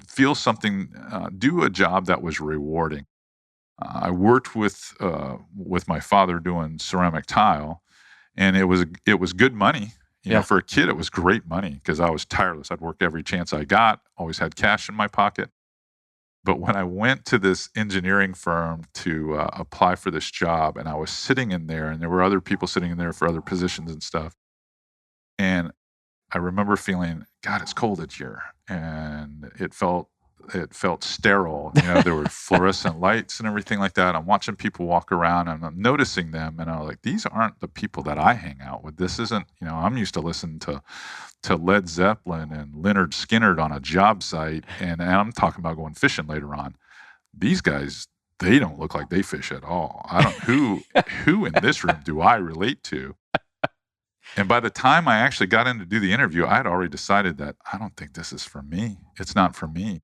[SPEAKER 1] feel something, do a job that was rewarding. I worked with my father doing ceramic tile, and it was good money.
[SPEAKER 2] Yeah.
[SPEAKER 1] For a kid, it was great money because I was tireless. I'd work every chance I got, always had cash in my pocket. But when I went to this engineering firm to apply for this job, and I was sitting in there, and there were other people sitting in there for other positions and stuff, and I remember feeling, God, it's cold in here, and it felt sterile. There were fluorescent lights and everything like that. I'm watching people walk around, and I'm noticing them, and I'm like, these aren't the people that I hang out with. This isn't, I'm used to listening to Led Zeppelin and Leonard Skinner on a job site, and I'm talking about going fishing later on. These guys, they don't look like they fish at all. I don't who in this room do I relate to? And by the time I actually got in to do the interview, I had already decided that I don't think this is for me. It's not for me.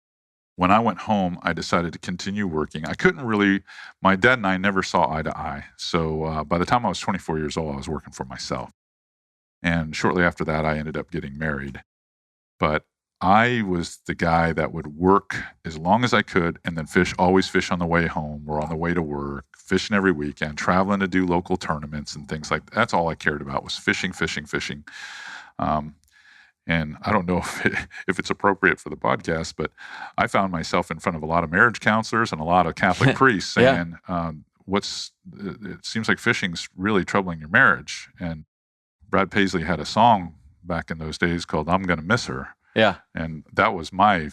[SPEAKER 1] When I went home, I decided to continue working. My dad and I never saw eye to eye. So by the time I was 24 years old, I was working for myself. And shortly after that, I ended up getting married. But I was the guy that would work as long as I could and then always fish on the way home or on the way to work, fishing every weekend, traveling to do local tournaments and things like that. That's all I cared about was fishing, fishing, fishing. And I don't know if it's appropriate for the podcast, but I found myself in front of a lot of marriage counselors and a lot of Catholic priests saying, it seems like fishing's really troubling your marriage. And Brad Paisley had a song back in those days called "I'm Gonna Miss Her."
[SPEAKER 2] Yeah.
[SPEAKER 1] And that was my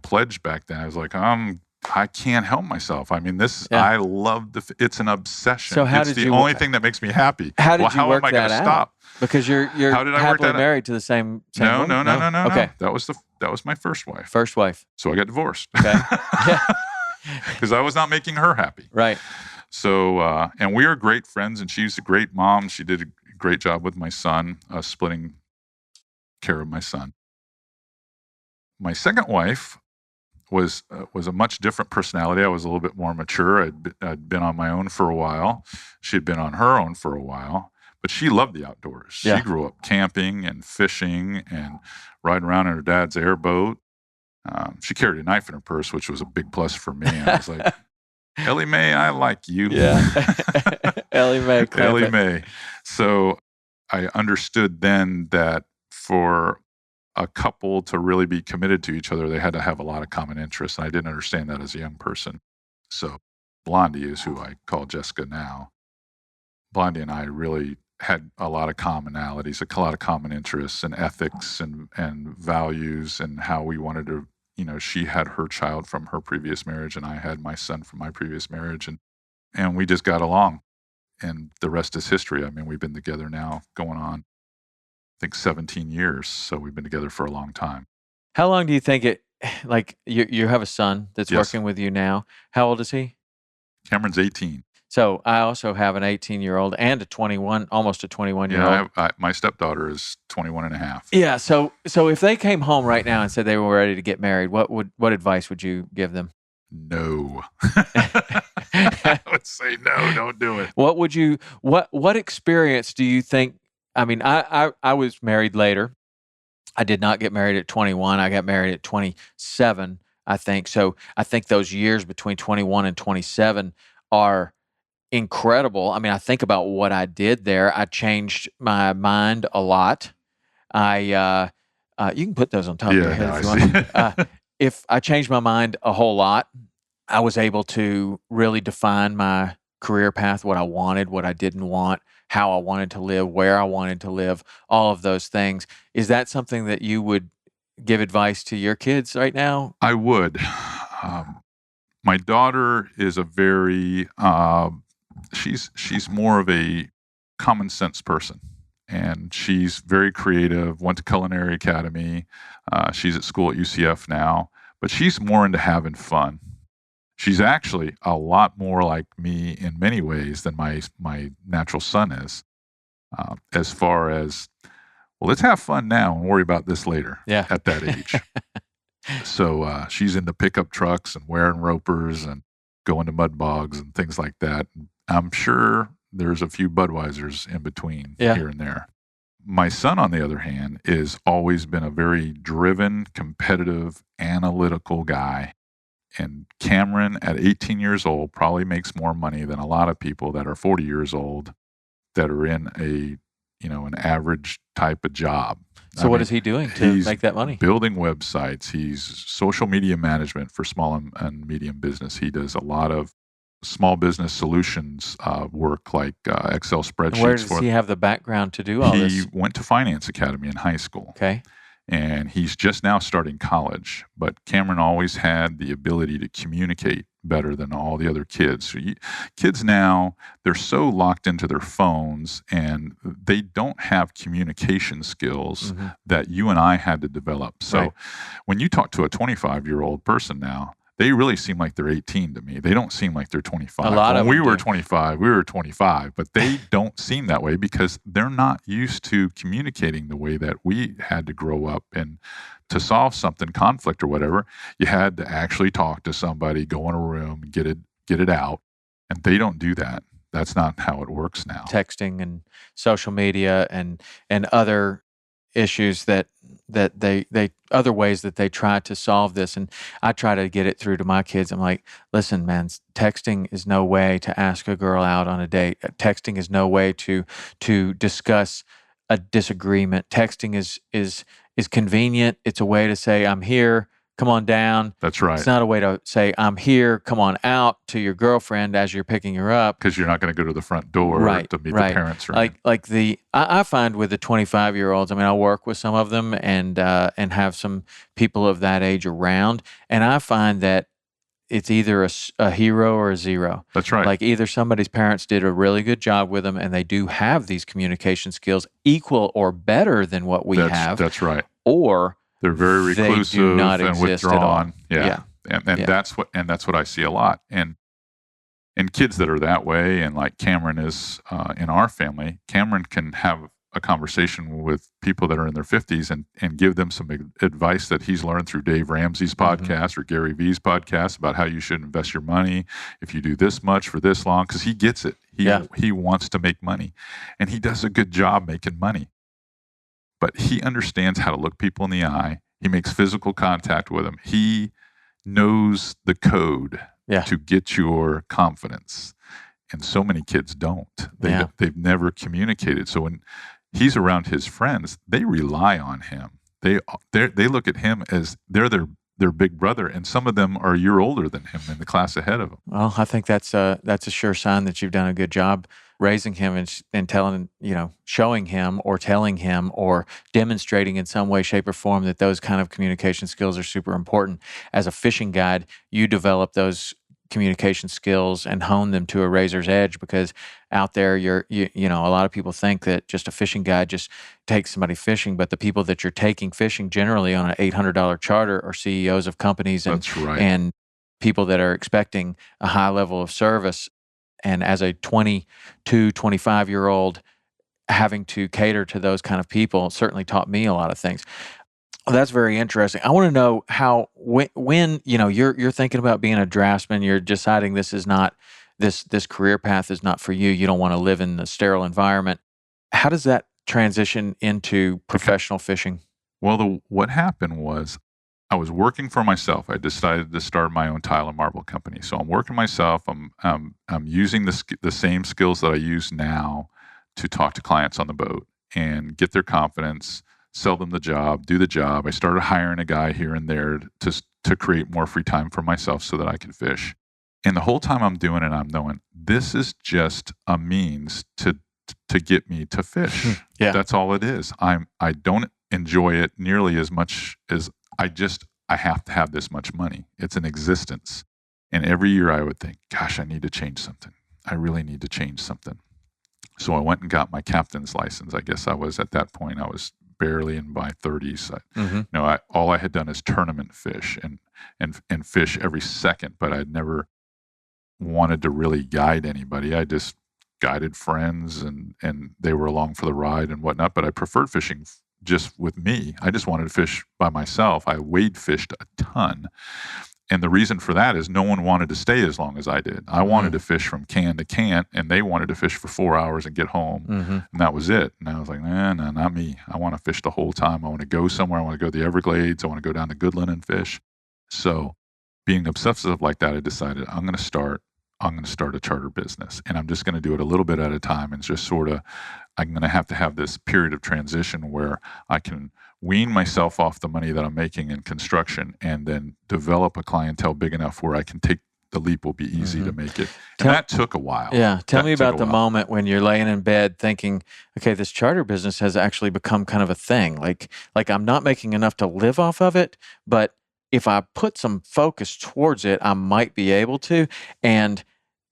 [SPEAKER 1] pledge back then. I was like, I can't help myself. I mean, I love it's an obsession.
[SPEAKER 2] So
[SPEAKER 1] it's the only thing that makes me happy.
[SPEAKER 2] How did you work
[SPEAKER 1] am I going to stop?
[SPEAKER 2] Because you're
[SPEAKER 1] how did I
[SPEAKER 2] happily
[SPEAKER 1] work that
[SPEAKER 2] married to the same
[SPEAKER 1] No.
[SPEAKER 2] woman? Okay.
[SPEAKER 1] That was my first wife.
[SPEAKER 2] First wife.
[SPEAKER 1] So I got divorced.
[SPEAKER 2] Okay. Yeah.
[SPEAKER 1] Because I was not making her happy.
[SPEAKER 2] Right.
[SPEAKER 1] So, and we are great friends, and she's a great mom. She did a great job with my son, splitting care of my son. My second wife was a much different personality. I was a little bit more mature. I'd been on my own for a while. She'd been on her own for a while, but she loved the outdoors.
[SPEAKER 2] Yeah.
[SPEAKER 1] She grew up camping and fishing and riding around in her dad's airboat. She carried a knife in her purse, which was a big plus for me. I was like, Ellie Mae, I like you.
[SPEAKER 2] Yeah. Ellie Mae.
[SPEAKER 1] Ellie Mae. So I understood then that for a couple to really be committed to each other, they had to have a lot of common interests. And I didn't understand that as a young person. So Blondie is who I call Jessica now. Blondie and I really had a lot of commonalities, a lot of common interests and ethics and values and how we wanted to, she had her child from her previous marriage and I had my son from my previous marriage. And we just got along. And the rest is history. I mean, we've been together now going on, I think 17 years. So we've been together for a long time.
[SPEAKER 2] How long do you think you have a son that's
[SPEAKER 1] Yes.
[SPEAKER 2] working with you now? How old is he?
[SPEAKER 1] Cameron's 18.
[SPEAKER 2] So I also have an 18-year-old and almost a 21-year-old.
[SPEAKER 1] My stepdaughter is 21 and a half.
[SPEAKER 2] Yeah. So if they came home right now and said they were ready to get married, what advice would you give them?
[SPEAKER 1] No. I would say no, don't do it.
[SPEAKER 2] What experience do you think? I mean, I was married later. I did not get married at 21. I got married at 27, I think. So I think those years between 21 and 27 are incredible. I mean, I think about what I did there. I changed my mind a lot. You can put those on top of your head if you want. If I changed my mind a whole lot, I was able to really define my career path, what I wanted, what I didn't want, how I wanted to live, where I wanted to live, all of those things. Is that something that you would give advice to your kids right now?
[SPEAKER 1] I would. My daughter is a very, she's more of a common sense person. And she's very creative, went to Culinary Academy. She's at school at UCF now, but she's more into having fun. She's actually a lot more like me in many ways than my natural son is. As far as, well, let's have fun now and worry about this later.
[SPEAKER 2] Yeah.
[SPEAKER 1] At that age. So she's into pickup trucks and wearing ropers and going to mud bogs and things like that. I'm sure there's a few Budweisers in between here and there. My son, on the other hand, is always been a very driven, competitive, analytical guy. And Cameron, at 18 years old, probably makes more money than a lot of people that are 40 years old that are in a, an average type of job.
[SPEAKER 2] So what is he doing to
[SPEAKER 1] he's
[SPEAKER 2] make that money?
[SPEAKER 1] building websites. He's social media management for small and medium business. He does a lot of small business solutions work, like Excel spreadsheets.
[SPEAKER 2] And where does he have the background to do all
[SPEAKER 1] He
[SPEAKER 2] this?
[SPEAKER 1] went to Finance Academy in high school.
[SPEAKER 2] Okay.
[SPEAKER 1] And he's just now starting college. But Cameron always had the ability to communicate better than all the other kids. So kids now, they're so locked into their phones, and they don't have communication skills that you and I had to develop. So when you talk to a 25-year-old person now, they really seem like they're 18 to me. They don't seem like they're 25.
[SPEAKER 2] A lot of
[SPEAKER 1] when
[SPEAKER 2] them
[SPEAKER 1] we were
[SPEAKER 2] do.
[SPEAKER 1] 25, we were 25, but they don't seem that way because they're not used to communicating the way that we had to grow up. And to solve something, conflict or whatever, you had to actually talk to somebody, go in a room, get it out. And they don't do that. That's not how it works now.
[SPEAKER 2] Texting and social media and other issues that they other ways that they try to solve this. And I try to get it through to my kids. I'm like, listen, man, texting is no way to ask a girl out on a date. Texting is no way to discuss a disagreement. Texting is convenient. It's a way to say, I'm here, come on down.
[SPEAKER 1] That's right.
[SPEAKER 2] It's not a way to say, I'm here, come on out to your girlfriend as you're picking her up.
[SPEAKER 1] Because you're not going to go to the front door to meet the parents.
[SPEAKER 2] I find with the 25-year-olds, I mean, I work with some of them and have some people of that age around, and I find that it's either a hero or a zero.
[SPEAKER 1] That's right.
[SPEAKER 2] Like either somebody's parents did a really good job with them and they do have these communication skills equal or better than what we have.
[SPEAKER 1] That's right.
[SPEAKER 2] Or
[SPEAKER 1] they're very reclusive
[SPEAKER 2] they do not
[SPEAKER 1] and
[SPEAKER 2] exist
[SPEAKER 1] withdrawn.
[SPEAKER 2] At all.
[SPEAKER 1] And that's what I see a lot. And kids that are that way, and like Cameron is in our family, Cameron can have a conversation with people that are in their 50s and give them some advice that he's learned through Dave Ramsey's podcast or Gary Vee's podcast about how you should invest your money if you do this much for this long, because he gets it. He wants to make money, and he does a good job making money. But he understands how to look people in the eye. He makes physical contact with them. He knows the code to get your confidence. And so many kids don't. They've never communicated. So when he's around his friends, they rely on him. They look at him as they're their big brother, and some of them are a year older than him in the class ahead of him.
[SPEAKER 2] Well, I think that's a sure sign that you've done a good job raising him and telling, showing him or telling him or demonstrating in some way, shape, or form that those kind of communication skills are super important. As a fishing guide, you develop those communication skills and hone them to a razor's edge, because out there a lot of people think that just a fishing guide just takes somebody fishing, but the people that you're taking fishing generally on an $800 charter are CEOs of companies and people that are expecting a high level of service. And as a 22, 25-year-old, having to cater to those kind of people certainly taught me a lot of things. Oh, that's very interesting. I want to know how when you're thinking about being a draftsman, you're deciding this is not this career path is not for you. You don't want to live in a sterile environment. How does that transition into professional fishing?
[SPEAKER 1] Well, what happened was I was working for myself. I decided to start my own tile and marble company. So I'm working myself. I'm using the same skills that I use now to talk to clients on the boat and get their confidence, sell them the job, do the job. I started hiring a guy here and there to create more free time for myself so that I could fish. And the whole time I'm doing it, I'm knowing this is just a means to get me to fish. That's all it is. I don't enjoy it nearly as much as I have to have this much money. It's an existence. And every year I would think, gosh, I need to change something. I really need to change something. So I went and got my captain's license. I guess I was at that point, I was barely in my 30s. All I had done is tournament fish and fish every second, but I'd never wanted to really guide anybody. I just guided friends and they were along for the ride and whatnot, but I preferred fishing just with me. I just wanted to fish by myself. I wade fished a ton. And the reason for that is no one wanted to stay as long as I did. I wanted to fish from can to can, and they wanted to fish for 4 hours and get home, and that was it. And I was like, no, not me. I want to fish the whole time. I want to go somewhere. I want to go to the Everglades. I want to go down to Goodland and fish. So being obsessive like that, I decided I'm going to start I'm going to start a charter business, and I'm just going to do it a little bit at a time, and just sort of, I'm going to have this period of transition where I can wean myself off the money that I'm making in construction and then develop a clientele big enough where I can take the leap will be easy to make it. And that took a while.
[SPEAKER 2] Yeah. Tell
[SPEAKER 1] That
[SPEAKER 2] me
[SPEAKER 1] took
[SPEAKER 2] about
[SPEAKER 1] a
[SPEAKER 2] the
[SPEAKER 1] while.
[SPEAKER 2] moment when you're laying in bed thinking, okay, this charter business has actually become kind of a thing. Like I'm not making enough to live off of it, but if I put some focus towards it, I might be able to. And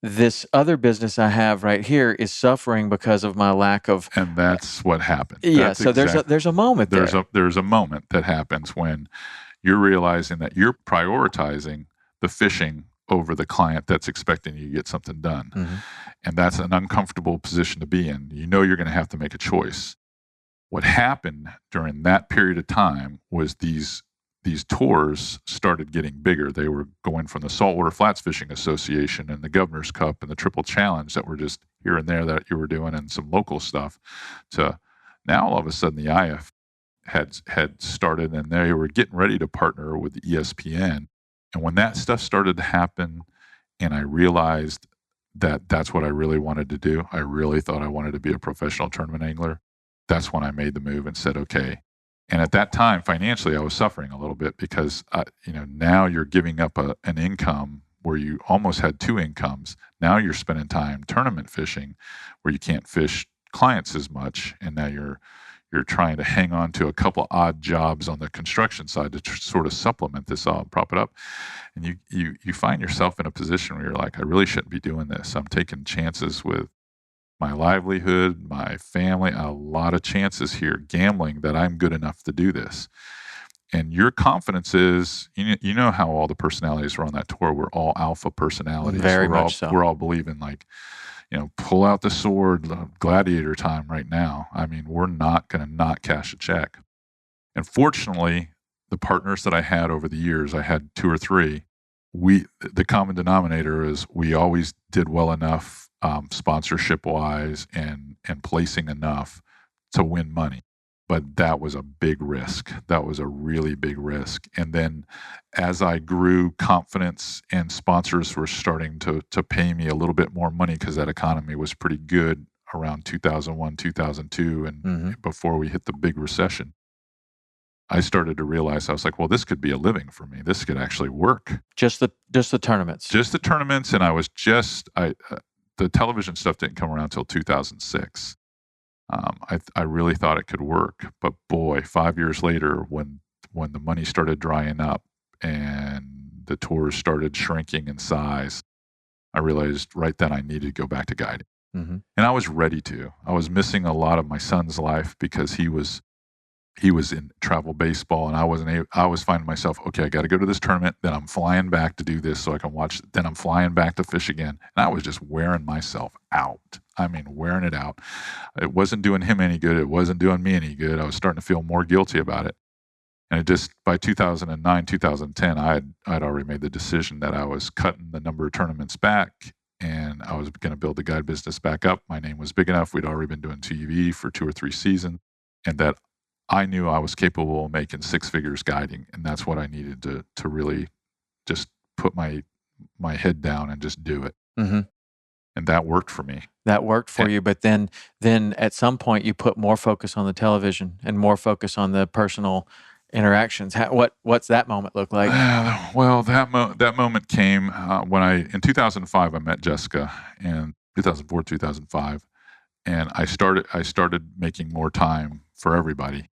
[SPEAKER 2] this other business I have right here is suffering because of my lack of.
[SPEAKER 1] And that's what happened.
[SPEAKER 2] Yeah.
[SPEAKER 1] That's
[SPEAKER 2] So there's a moment there.
[SPEAKER 1] there's a moment that happens when you're realizing that you're prioritizing the fishing over the client that's expecting you to get something done.
[SPEAKER 2] Mm-hmm.
[SPEAKER 1] And that's an uncomfortable position to be in. You know you're going to have to make a choice. What happened during that period of time was these tours started getting bigger. They were going from the Saltwater Flats Fishing Association and the Governor's Cup and the Triple Challenge that were just here and there that you were doing and some local stuff to now all of a sudden the IF had started and they were getting ready to partner with the ESPN. And when that stuff started to happen and I realized that that's what I really wanted to do, I really thought I wanted to be a professional tournament angler. That's when I made the move and said, okay. And at that time, financially, I was suffering a little bit because, now you're giving up an income where you almost had two incomes. Now you're spending time tournament fishing where you can't fish clients as much. And now you're trying to hang on to a couple odd jobs on the construction side to sort of supplement this all, prop it up. And you find yourself in a position where you're like, I really shouldn't be doing this. I'm taking chances with my livelihood, my family, a lot of chances here, gambling that I'm good enough to do this. And your confidence is, you know how all the personalities were on that tour. We're all alpha personalities.
[SPEAKER 2] Very much so.
[SPEAKER 1] We're all believing like, pull out the sword, gladiator time right now. I mean, we're not going to not cash a check. And fortunately, the partners that I had over the years, I had 2 or 3, the common denominator is we always did well enough sponsorship wise and placing enough to win money. But that was a big risk. That was a really big risk. And then as I grew, confidence and sponsors were starting to pay me a little bit more money because that economy was pretty good around 2001, 2002, and before we hit the big recession. I started to realize, I was like, well, this could be a living for me. This could actually work.
[SPEAKER 2] Just the tournaments.
[SPEAKER 1] Just the tournaments, and I was the television stuff didn't come around until 2006. I really thought it could work, but boy, 5 years later, when the money started drying up and the tours started shrinking in size, I realized right then I needed to go back to guiding. And I was ready to. I was missing a lot of my son's life because he was in travel baseball and I was finding myself, okay, I got to go to this tournament. Then I'm flying back to do this so I can watch. Then I'm flying back to fish again. And I was just wearing myself out. I mean, wearing it out. It wasn't doing him any good. It wasn't doing me any good. I was starting to feel more guilty about it. And it just, by 2009, 2010, I'd already made the decision that I was cutting the number of tournaments back and I was going to build the guide business back up. My name was big enough. We'd already been doing TV for 2 or 3 seasons, and that I knew I was capable of making 6 figures guiding, and that's what I needed to really just put my head down and just do it. And that worked for me.
[SPEAKER 2] That worked for you, but then at some point you put more focus on the television and more focus on the personal interactions. What's that moment look like?
[SPEAKER 1] Well, that moment came when in 2005 I met Jessica, in 2004, 2005, and I started making more time for everybody.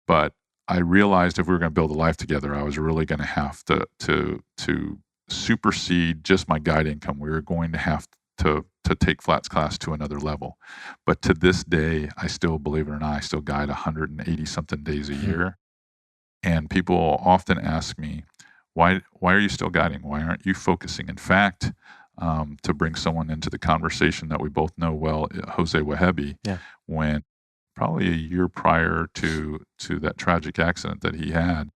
[SPEAKER 1] But I realized if we were going to build a life together, I was really going to have to supersede just my guide income. We were going to have to take FlatsClass to another level. But to this day, I still, believe it or not, I still guide 180 something days a year. And people often ask me, why are you still guiding? Why aren't you focusing? In fact, to bring someone into the conversation that we both know well, Jose Wahebi, when probably a year prior to that tragic accident that he had,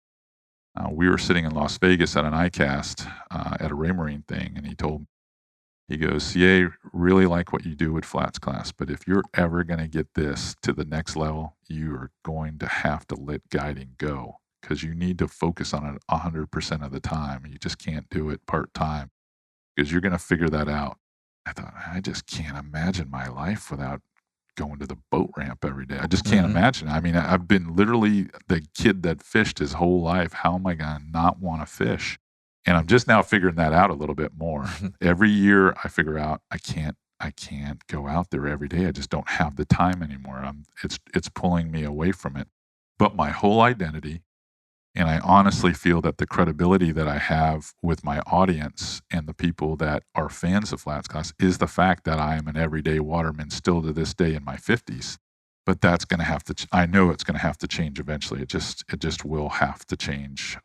[SPEAKER 1] we were sitting in Las Vegas at an ICAST at a Raymarine thing, and he goes, CA, really like what you do with FlatsClass, but if you're ever going to get this to the next level, you are going to have to let guiding go because you need to focus on it 100% of the time. You just can't do it part-time because you're going to figure that out. I thought, I just can't imagine my life without going to the boat ramp every day. I just can't imagine. I mean, I've been literally the kid that fished his whole life. How am I going to not want to fish? And I'm just now figuring that out a little bit more. Every year I figure out I can't go out there every day. I just don't have the time anymore. It's pulling me away from it. But my whole identity, and I honestly feel that the credibility that I have with my audience and the people that are fans of FlatsClass is the fact that I am an everyday waterman still to this day in my 50s. But that's going to have to, I know it's going to have to change eventually. It just will have to change.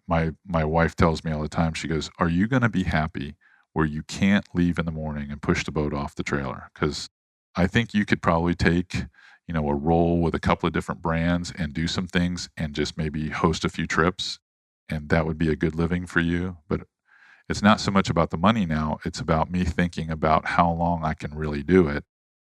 [SPEAKER 1] My wife tells me all the time, she goes, are you going to be happy where you can't leave in the morning and push the boat off the trailer? Because I think you could probably take, a role with a couple of different brands and do some things and just maybe host a few trips, and that would be a good living for you. But it's not so much about the money now. It's about me thinking about how long I can really do it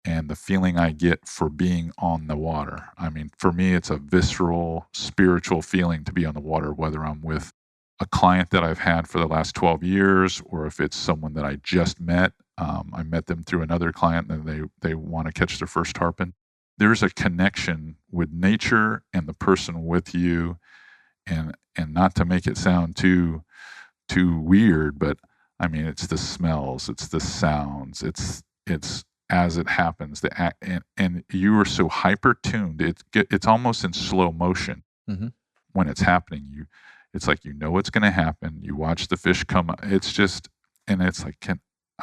[SPEAKER 1] and the feeling I get for being on the water. I mean, for me, it's a visceral, spiritual feeling to be on the water, whether I'm with a client that I've had for the last 12 years or if it's someone that I just met. I met them through another client and they want to catch their first tarpon. There's a connection with nature and the person with you, and not to make it sound too weird, but I mean, it's the smells, it's the sounds, it's as it happens, and you are so hyper tuned. It's almost in slow motion when it's happening. It's like what's going to happen. You watch the fish come. It's just, and it's like,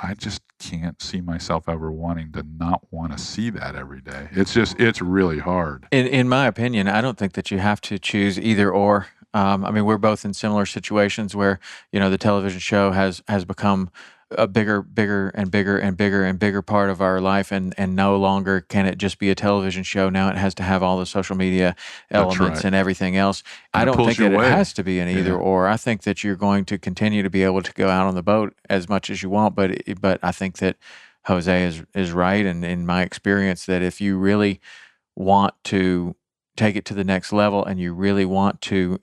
[SPEAKER 1] I just can't see myself ever wanting to not want to see that every day. It's really hard.
[SPEAKER 2] In my opinion, I don't think that you have to choose either or. I mean, we're both in similar situations where, the television show has become a bigger and bigger part of our life, and no longer can it just be a television show. Now it has to have all the social media elements and everything else.
[SPEAKER 1] And
[SPEAKER 2] I don't think that
[SPEAKER 1] it
[SPEAKER 2] has to be an either or. I think that you're going to continue to be able to go out on the boat as much as you want, but I think that Jose is right, and in my experience, that if you really want to take it to the next level and you really want to,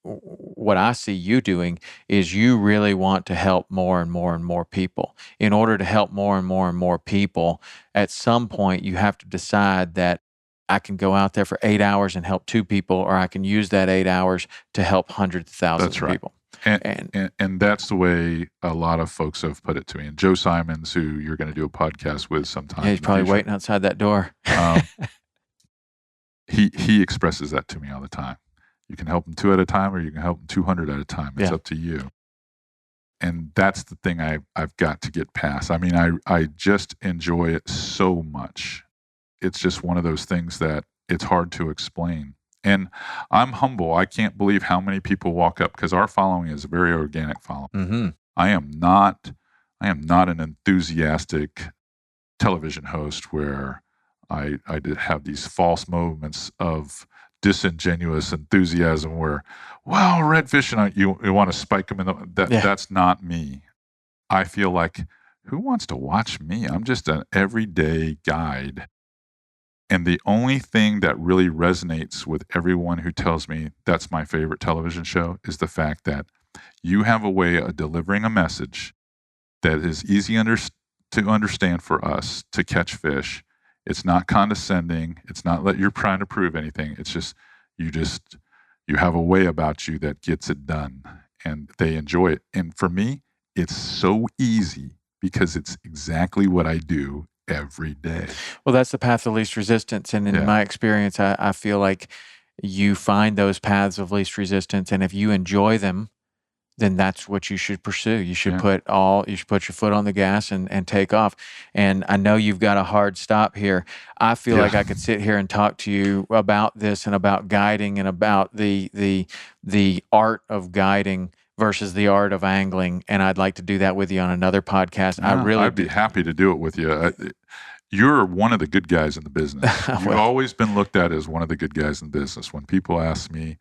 [SPEAKER 2] what I see you doing is you really want to help more and more and more people. In order to help more and more and more people, at some point you have to decide that I can go out there for 8 hours and help 2 people, or I can use that 8 hours to help hundreds of thousands of people.
[SPEAKER 1] And that's the way a lot of folks have put it to me. And Joe Simons, who you're going to do a podcast with sometime.
[SPEAKER 2] Yeah, he's probably waiting outside that door.
[SPEAKER 1] He expresses that to me all the time. You can help them 2 at a time, or you can help them 200 at a time. It's up to you. And that's the thing I've got to get past. I mean, I just enjoy it so much. It's just one of those things that it's hard to explain. And I'm humble. I can't believe how many people walk up, because our following is a very organic following. I am not an enthusiastic television host where I did have these false moments of disingenuous enthusiasm where, wow, redfish, and you want to spike them in that's not me. I feel like, who wants to watch me? I'm just an everyday guide. And the only thing that really resonates with everyone who tells me that's my favorite television show is the fact that you have a way of delivering a message that is easy to understand for us to catch fish. It's not condescending. It's not that you're trying to prove anything. It's just you have a way about you that gets it done, and they enjoy it. And for me, it's so easy because it's exactly what I do every day.
[SPEAKER 2] Well, that's the path of least resistance. And in my experience, I feel like you find those paths of least resistance, and if you enjoy them, then that's what you should pursue. You should put your foot on the gas and take off. And I know you've got a hard stop here. I feel like I could sit here and talk to you about this and about guiding and about the art of guiding versus the art of angling. And I'd like to do that with you on another podcast.
[SPEAKER 1] I'd be happy to do it with you. You're one of the good guys in the business. You've always been looked at as one of the good guys in the business. When people ask me,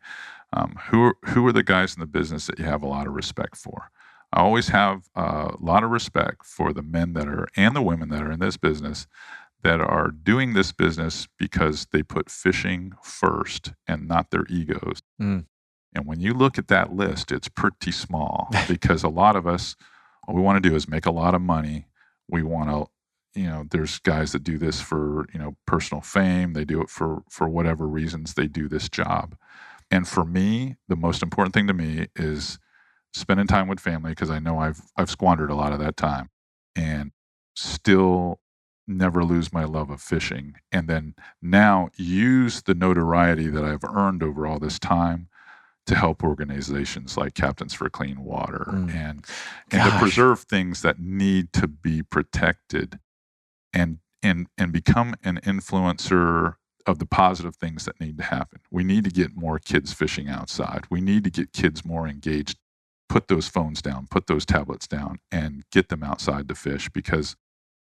[SPEAKER 1] who are the guys in the business that you have a lot of respect for? I always have a lot of respect for the men and the women that are in this business that are doing this business because they put fishing first and not their egos. And when you look at that list, it's pretty small because a lot of us What we want to do is make a lot of money. We want to, there's guys that do this for, personal fame. They do it for whatever reasons they do this job. And for me, the most important thing to me is spending time with family, because I know I've squandered a lot of that time, and still never lose my love of fishing. And then now use the notoriety that I've earned over all this time to help organizations like Captains for Clean Water and to preserve things that need to be protected, and become an influencer of the positive things that need to happen. We need to get more kids fishing outside. We need to get kids more engaged. Put those phones down, put those tablets down, and get them outside to fish, because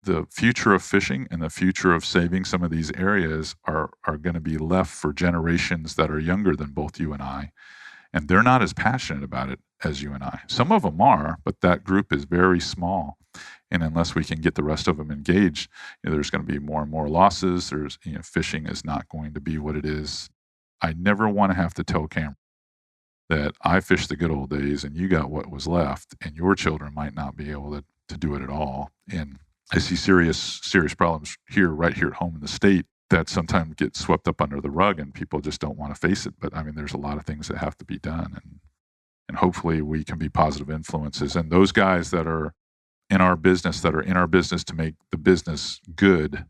[SPEAKER 1] the future of fishing and the future of saving some of these areas are going to be left for generations that are younger than both you and I. And they're not as passionate about it as you and I. Some of them are, but that group is very small. And unless we can get the rest of them engaged, there's going to be more and more losses. There's, fishing is not going to be what it is. I never want to have to tell Cameron that I fished the good old days and you got what was left, and your children might not be able to do it at all. And I see serious problems right here at home in the state that sometimes get swept up under the rug, and people just don't want to face it. But I mean, there's a lot of things that have to be done, and hopefully we can be positive influences. And those guys that are in our business to make the business good,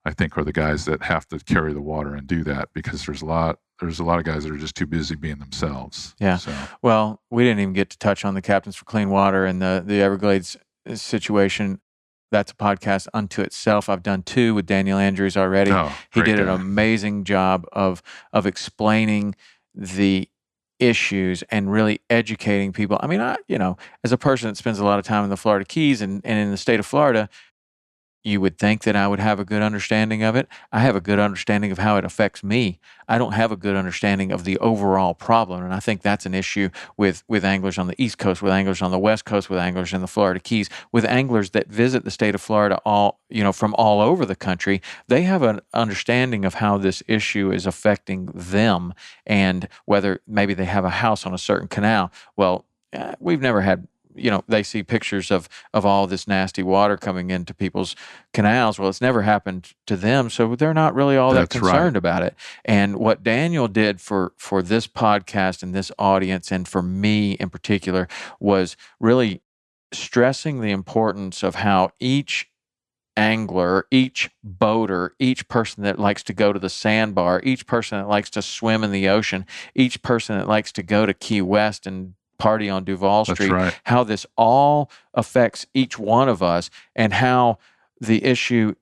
[SPEAKER 1] I think are the guys that have to carry the water and do that, because there's a lot of guys that are just too busy being themselves.
[SPEAKER 2] Yeah.
[SPEAKER 1] So.
[SPEAKER 2] Well, we didn't even get to touch on the Captains for Clean Water and the Everglades situation. That's a podcast unto itself. I've done 2 with Daniel Andrews already. He did an amazing job of explaining the issues and really educating people. I mean, as a person that spends a lot of time in the Florida Keys and in the state of Florida, you would think that I would have a good understanding of it. I have a good understanding of how it affects me. I don't have a good understanding of the overall problem. And I think that's an issue with anglers on the East Coast, with anglers on the West Coast, with anglers in the Florida Keys, with anglers that visit the state of Florida from all over the country. They have an understanding of how this issue is affecting them, and whether maybe they have a house on a certain canal. Well, we've never had, they see pictures of all this nasty water coming into people's canals. Well, it's never happened to them, so they're not really all that concerned about it. And what Daniel did for this podcast and this audience, and for me in particular, was really stressing the importance of how each angler, each boater, each person that likes to go to the sandbar, each person that likes to swim in the ocean, each person that likes to go to Key West and party on Duval Street, how this all affects each one of us, and how the issue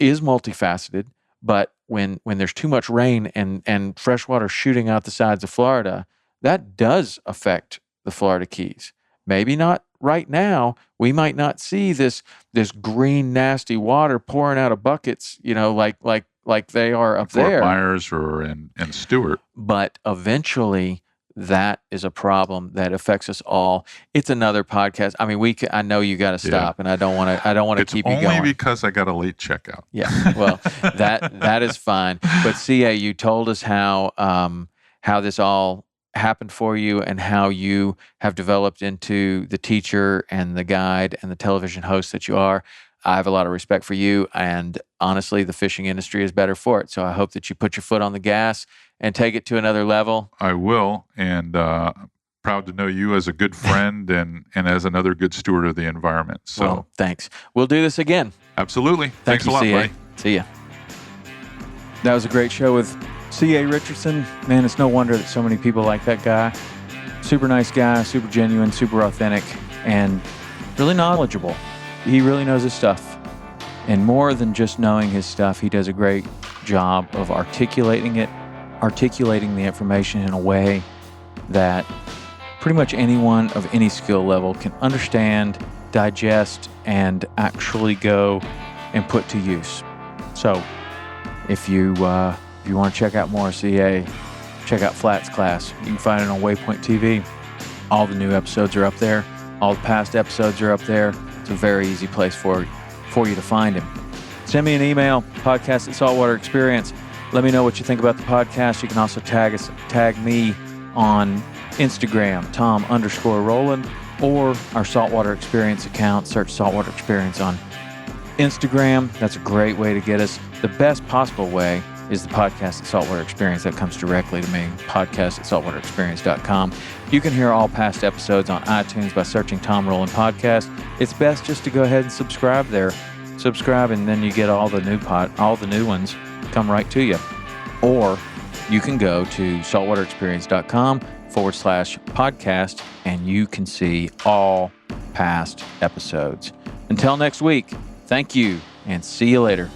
[SPEAKER 2] is multifaceted. But when there's too much rain and fresh water shooting out the sides of Florida, that does affect the Florida Keys. Maybe not right now. We might not see this green nasty water pouring out of buckets, like they are up there,
[SPEAKER 1] Fort Myers or in Stewart.
[SPEAKER 2] But eventually, that is a problem that affects us all. It's another podcast. I mean, I know you got to stop, and I don't want to keep you going.
[SPEAKER 1] It's only because I got a late checkout.
[SPEAKER 2] Yeah, well, that is fine. But CA, you told us how this all happened for you, and how you have developed into the teacher and the guide and the television host that you are. I have a lot of respect for you, and honestly, the fishing industry is better for it. So I hope that you put your foot on the gas and take it to another level.
[SPEAKER 1] I will, and proud to know you as a good friend and as another good steward of the environment. So,
[SPEAKER 2] well, thanks. We'll do this again.
[SPEAKER 1] Absolutely. Thanks a lot, buddy.
[SPEAKER 2] See ya. That was a great show with C.A. Richardson. Man, it's no wonder that so many people like that guy. Super nice guy, super genuine, super authentic, and really knowledgeable. He really knows his stuff. And more than just knowing his stuff, he does a great job of articulating the information in a way that pretty much anyone of any skill level can understand, digest, and actually go and put to use. So if you want to check out more CA, check out FlatsClass. You can find it on Waypoint TV. All the new episodes are up there. All the past episodes are up there. It's a very easy place for you to find him. Send me an email, podcast@saltwaterexperience. Let me know what you think about the podcast. You can also tag me on Instagram, Tom_Rowland. or our Saltwater Experience account. Search Saltwater Experience on Instagram. That's a great way to get us. The best possible way is the podcast at Saltwater Experience. That comes directly to me, podcast at saltwaterexperience.com. You can hear all past episodes on iTunes by searching Tom Rowland Podcast. It's best just to go ahead and subscribe there. Subscribe, and then you get all the new ones come right to you. Or you can go to saltwaterexperience.com/podcast, and you can see all past episodes. Until next week, thank you, and see you later.